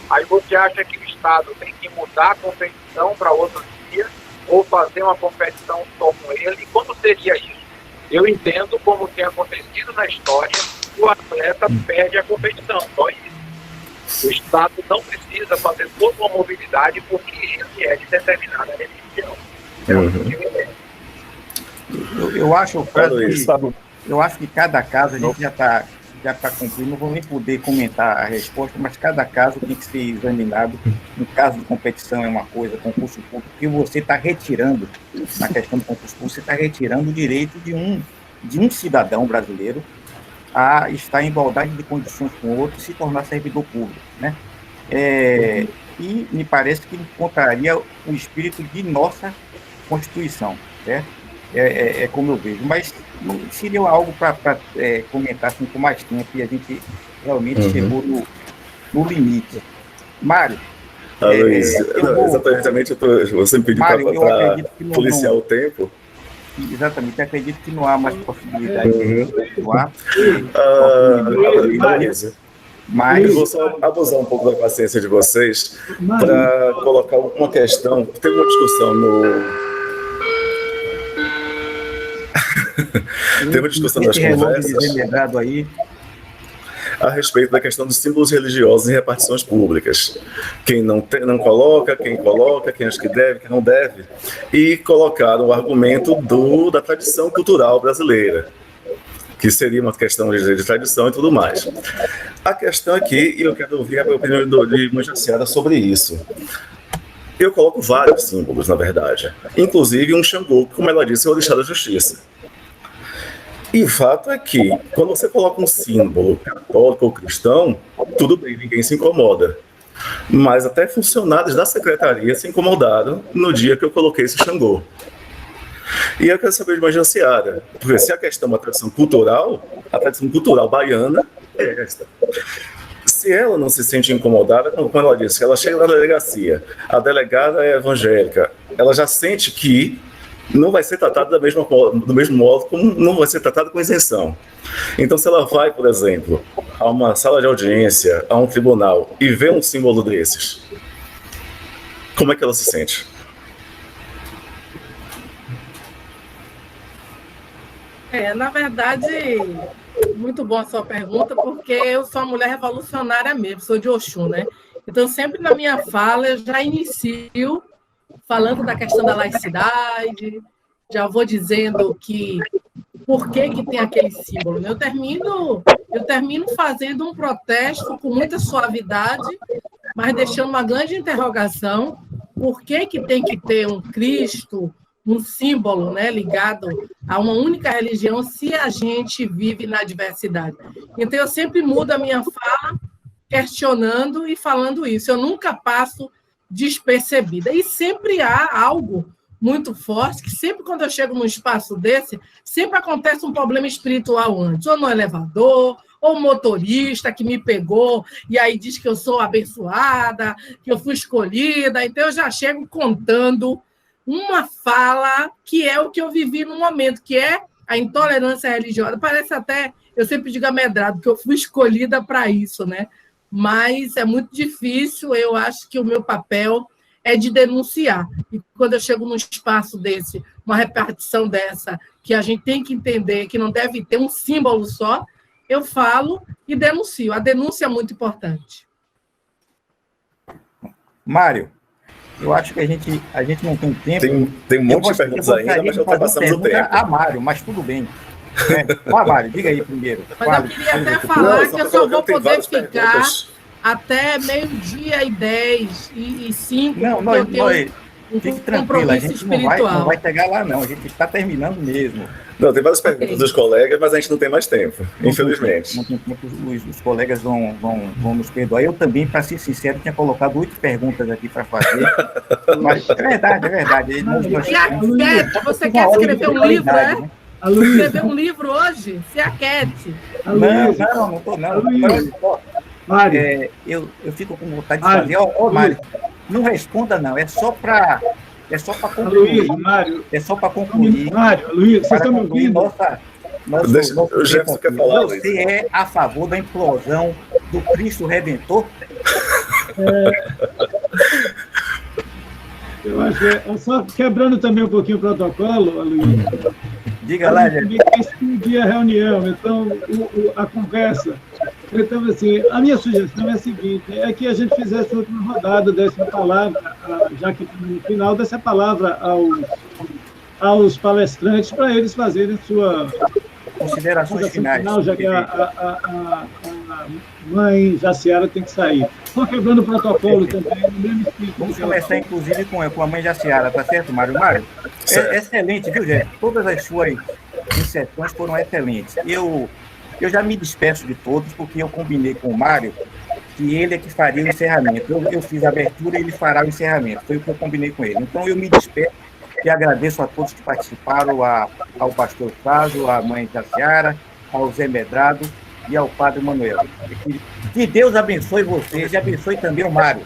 Aí você acha que o Estado tem que mudar a competição para outro dia ou fazer uma competição só com ele? E como seria isso? Eu entendo como tem acontecido na história, o atleta perde a competição, só isso. O Estado não precisa fazer toda uma mobilidade porque ele é de determinada religião. Eu acho que cada caso, a gente já está cumprindo, não vou nem poder comentar a resposta, mas cada caso tem que ser examinado. No caso de competição é uma coisa, concurso público, que você está retirando, na questão do concurso público, você está retirando o direito de um cidadão brasileiro a estar em igualdade de condições com o outro e se tornar servidor público, né? e me parece que encontraria o espírito de nossa Constituição, certo? É como eu vejo, mas não seria algo para comentar assim, com mais tempo, e a gente realmente chegou no limite. Mário, Luiz, exatamente, você me pediu para policiar o tempo. Exatamente, acredito que não há mais possibilidade de continuar. Mas eu vou só abusar um pouco da paciência de vocês para colocar uma questão. Teve uma discussão Teve uma discussão nas conversas a respeito da questão dos símbolos religiosos em repartições públicas. Quem não coloca, quem acha que deve, quem não deve. E colocaram o argumento da tradição cultural brasileira, que seria uma questão de tradição e tudo mais. A questão aqui, e eu quero ouvir a opinião de Mãe Jaciara sobre isso. Eu coloco vários símbolos, na verdade. Inclusive um Xangô, como ela disse, é o orixá da justiça. E o fato é que, quando você coloca um símbolo católico ou cristão, tudo bem, ninguém se incomoda. Mas até funcionários da secretaria se incomodaram no dia que eu coloquei esse Xangô. E eu quero saber de Mãe Jaciara, porque se a questão é uma tradição cultural, a tradição cultural baiana é esta. Se ela não se sente incomodada, como ela disse, ela chega na delegacia, a delegada é evangélica, ela já sente que não vai ser tratada do mesmo modo como não vai ser tratada com isenção. Então, se ela vai, por exemplo, a uma sala de audiência, a um tribunal, e vê um símbolo desses, como é que ela se sente? Na verdade, muito boa a sua pergunta, porque eu sou uma mulher revolucionária mesmo, sou de Oxum, né? Então, sempre na minha fala, eu já inicio falando da questão da laicidade, já vou dizendo que por que tem aquele símbolo. Eu termino fazendo um protesto com muita suavidade, mas deixando uma grande interrogação, por que tem que ter um Cristo, um símbolo, né, ligado a uma única religião, se a gente vive na diversidade. Então, eu sempre mudo a minha fala, questionando e falando isso. Eu nunca passo despercebida. E sempre há algo muito forte, que sempre quando eu chego num espaço desse, sempre acontece um problema espiritual antes, ou no elevador, ou o motorista que me pegou e aí diz que eu sou abençoada, que eu fui escolhida. Então, eu já chego contando uma fala que é o que eu vivi no momento, que é a intolerância religiosa. Parece até, eu sempre digo amedrado, que eu fui escolhida para isso, né? Mas é muito difícil, eu acho que o meu papel é de denunciar. E quando eu chego num espaço desse, uma repartição dessa, que a gente tem que entender que não deve ter um símbolo só, eu falo e denuncio. A denúncia é muito importante. Mário, eu acho que a gente não tem tempo. Tem um monte de perguntas ainda, mas já ultrapassamos o tempo. A Mário, mas tudo bem. Mário, diga aí primeiro. Mas eu queria até falar que eu só vou poder ficar até 12h10 e 5. Não, fique tranquila, a gente não vai pegar lá, não. A gente está terminando mesmo. Não, tem várias perguntas dos colegas, mas a gente não tem mais tempo, infelizmente. Não tem tempo, os colegas vão nos perdoar. Eu também, para ser sincero, tinha colocado 8 perguntas aqui para fazer. Mas é verdade. E a Cat, você quer escrever um livro, né? Escrever um livro hoje? Se aquiete. Não estou, não. Mário, eu fico com vontade de fazer. Mário, não responda, não. É só para concluir. É só para concluir. Mário, Luiz, vocês estão me ouvindo? O Jefferson quer falar. Você é a favor da implosão do Cristo Redentor? Eu acho que só quebrando também um pouquinho o protocolo, Luiz. Diga lá, gente. Explodir a reunião, então a conversa. Então, assim, a minha sugestão é a seguinte, é que a gente fizesse outra rodada dessa palavra, já que no final dessa palavra aos palestrantes, para eles fazerem sua considerações finais. Final, já que a mãe Jaciara tem que sair. Só quebrando o protocolo também. Vamos começar, inclusive, com a mãe Jaciara, tá certo, Mário? Mário, é excelente, viu, gente? Todas as suas inserções foram excelentes. Eu já me despeço de todos, porque eu combinei com o Mário que ele é que faria o encerramento. Eu fiz a abertura e ele fará o encerramento. Foi o que eu combinei com ele. Então, eu me despeço e agradeço a todos que participaram, ao pastor Caso, à mãe Jaciara, ao Zé Medrado e ao padre Manuel. Que Deus abençoe vocês e abençoe também o Mário.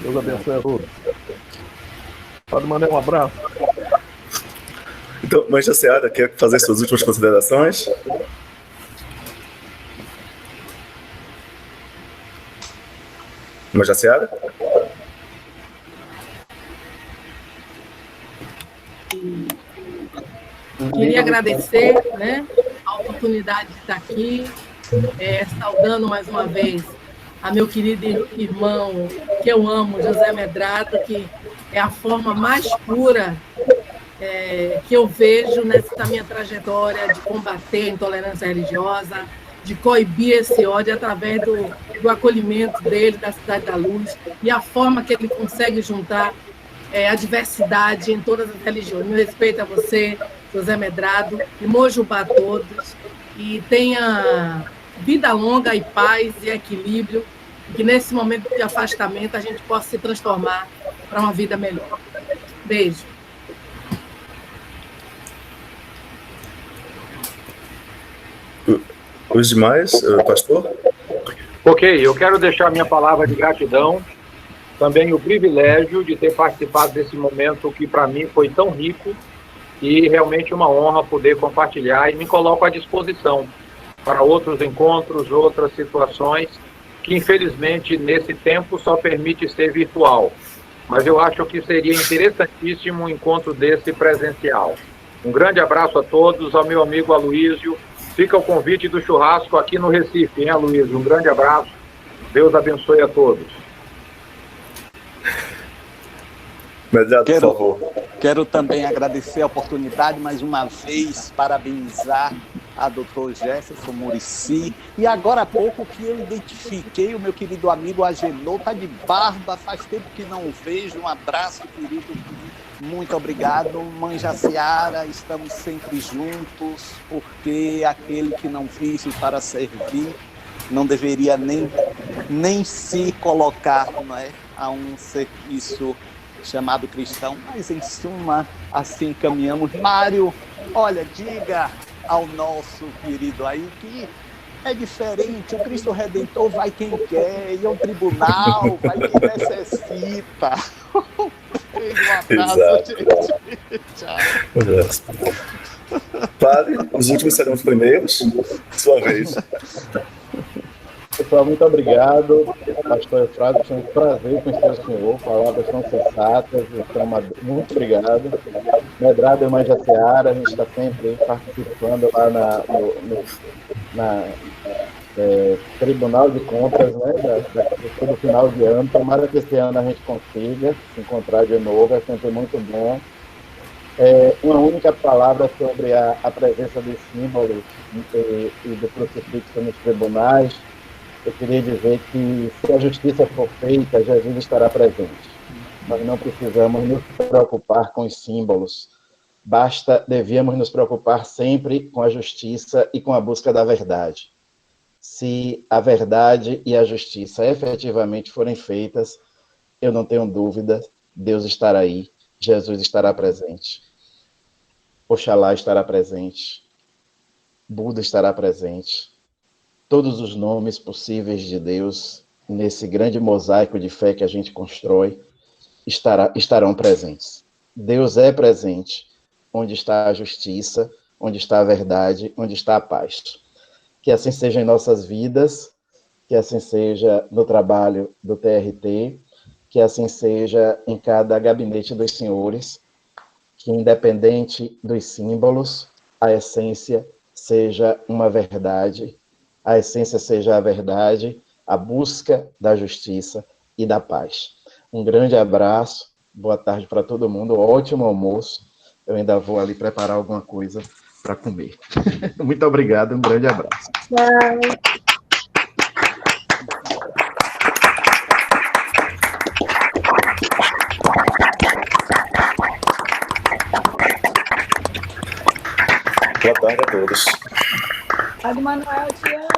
Deus abençoe a todos. Padre Manuel, um abraço. Então, mãe Jaciara, quer fazer suas últimas considerações? Mãe Jaciara? Queria agradecer, né, a oportunidade de estar aqui, saudando mais uma vez a meu querido irmão, que eu amo, José Medrado, que é a forma mais pura que eu vejo nessa minha trajetória de combater a intolerância religiosa, de coibir esse ódio através do acolhimento dele, da Cidade da Luz, e a forma que ele consegue juntar a diversidade em todas as religiões. Meu respeito a você, José Medrado, e Mojubá a todos, e tenha vida longa e paz e equilíbrio, e que nesse momento de afastamento a gente possa se transformar para uma vida melhor. Beijo. Os demais, pastor? Ok, eu quero deixar minha palavra de gratidão, também o privilégio de ter participado desse momento que para mim foi tão rico e realmente uma honra poder compartilhar, e me coloco à disposição para outros encontros, outras situações, que infelizmente nesse tempo só permite ser virtual. Mas eu acho que seria interessantíssimo um encontro desse presencial. Um grande abraço a todos, ao meu amigo Aloísio. Fica o convite do churrasco aqui no Recife, hein, Aloísio? Um grande abraço. Deus abençoe a todos. Quero também agradecer a oportunidade, mais uma vez, parabenizar a doutor Jefferson Muricy. E agora há pouco que eu identifiquei o meu querido amigo Agenor, está de barba, faz tempo que não o vejo. Um abraço, querido. Muito obrigado. Mãe Jaciara, estamos sempre juntos, porque aquele que não vive para servir não deveria nem se colocar, não é, a um serviço chamado cristão, mas em suma, assim caminhamos. Mário, olha, diga ao nosso querido aí que é diferente, o Cristo Redentor vai quem quer, e ao tribunal vai quem necessita. Um abraço, gente. Tchau. Padre, os últimos serão os primeiros. Sua vez. Pessoal, muito obrigado. Pastor Eufrásio, foi um prazer conhecer o senhor. Palavras tão sensatas. Muito obrigado. Medrado e Mãe Jaciara, a gente está sempre participando lá na Tribunal de Contas, né, do final de ano. Tomara que esse ano a gente consiga se encontrar de novo, é sempre muito bom. Uma única palavra sobre a presença dos símbolos e do crucifixo nos tribunais. Eu queria dizer que, se a justiça for feita, Jesus estará presente. Nós não precisamos nos preocupar com os símbolos. Devíamos nos preocupar sempre com a justiça e com a busca da verdade. Se a verdade e a justiça efetivamente forem feitas, eu não tenho dúvida, Deus estará aí, Jesus estará presente, Oxalá estará presente, Buda estará presente, todos os nomes possíveis de Deus, nesse grande mosaico de fé que a gente constrói, estarão presentes. Deus é presente, onde está a justiça, onde está a verdade, onde está a paz. Que assim seja em nossas vidas, que assim seja no trabalho do TRT, que assim seja em cada gabinete dos senhores, que independente dos símbolos, a essência seja uma verdade, a essência seja a verdade, a busca da justiça e da paz. Um grande abraço, boa tarde para todo mundo, ótimo almoço. Eu ainda vou ali preparar alguma coisa para comer. Muito obrigado, um grande abraço. Tchau. Boa tarde a todos. Padre Manuel, te amo.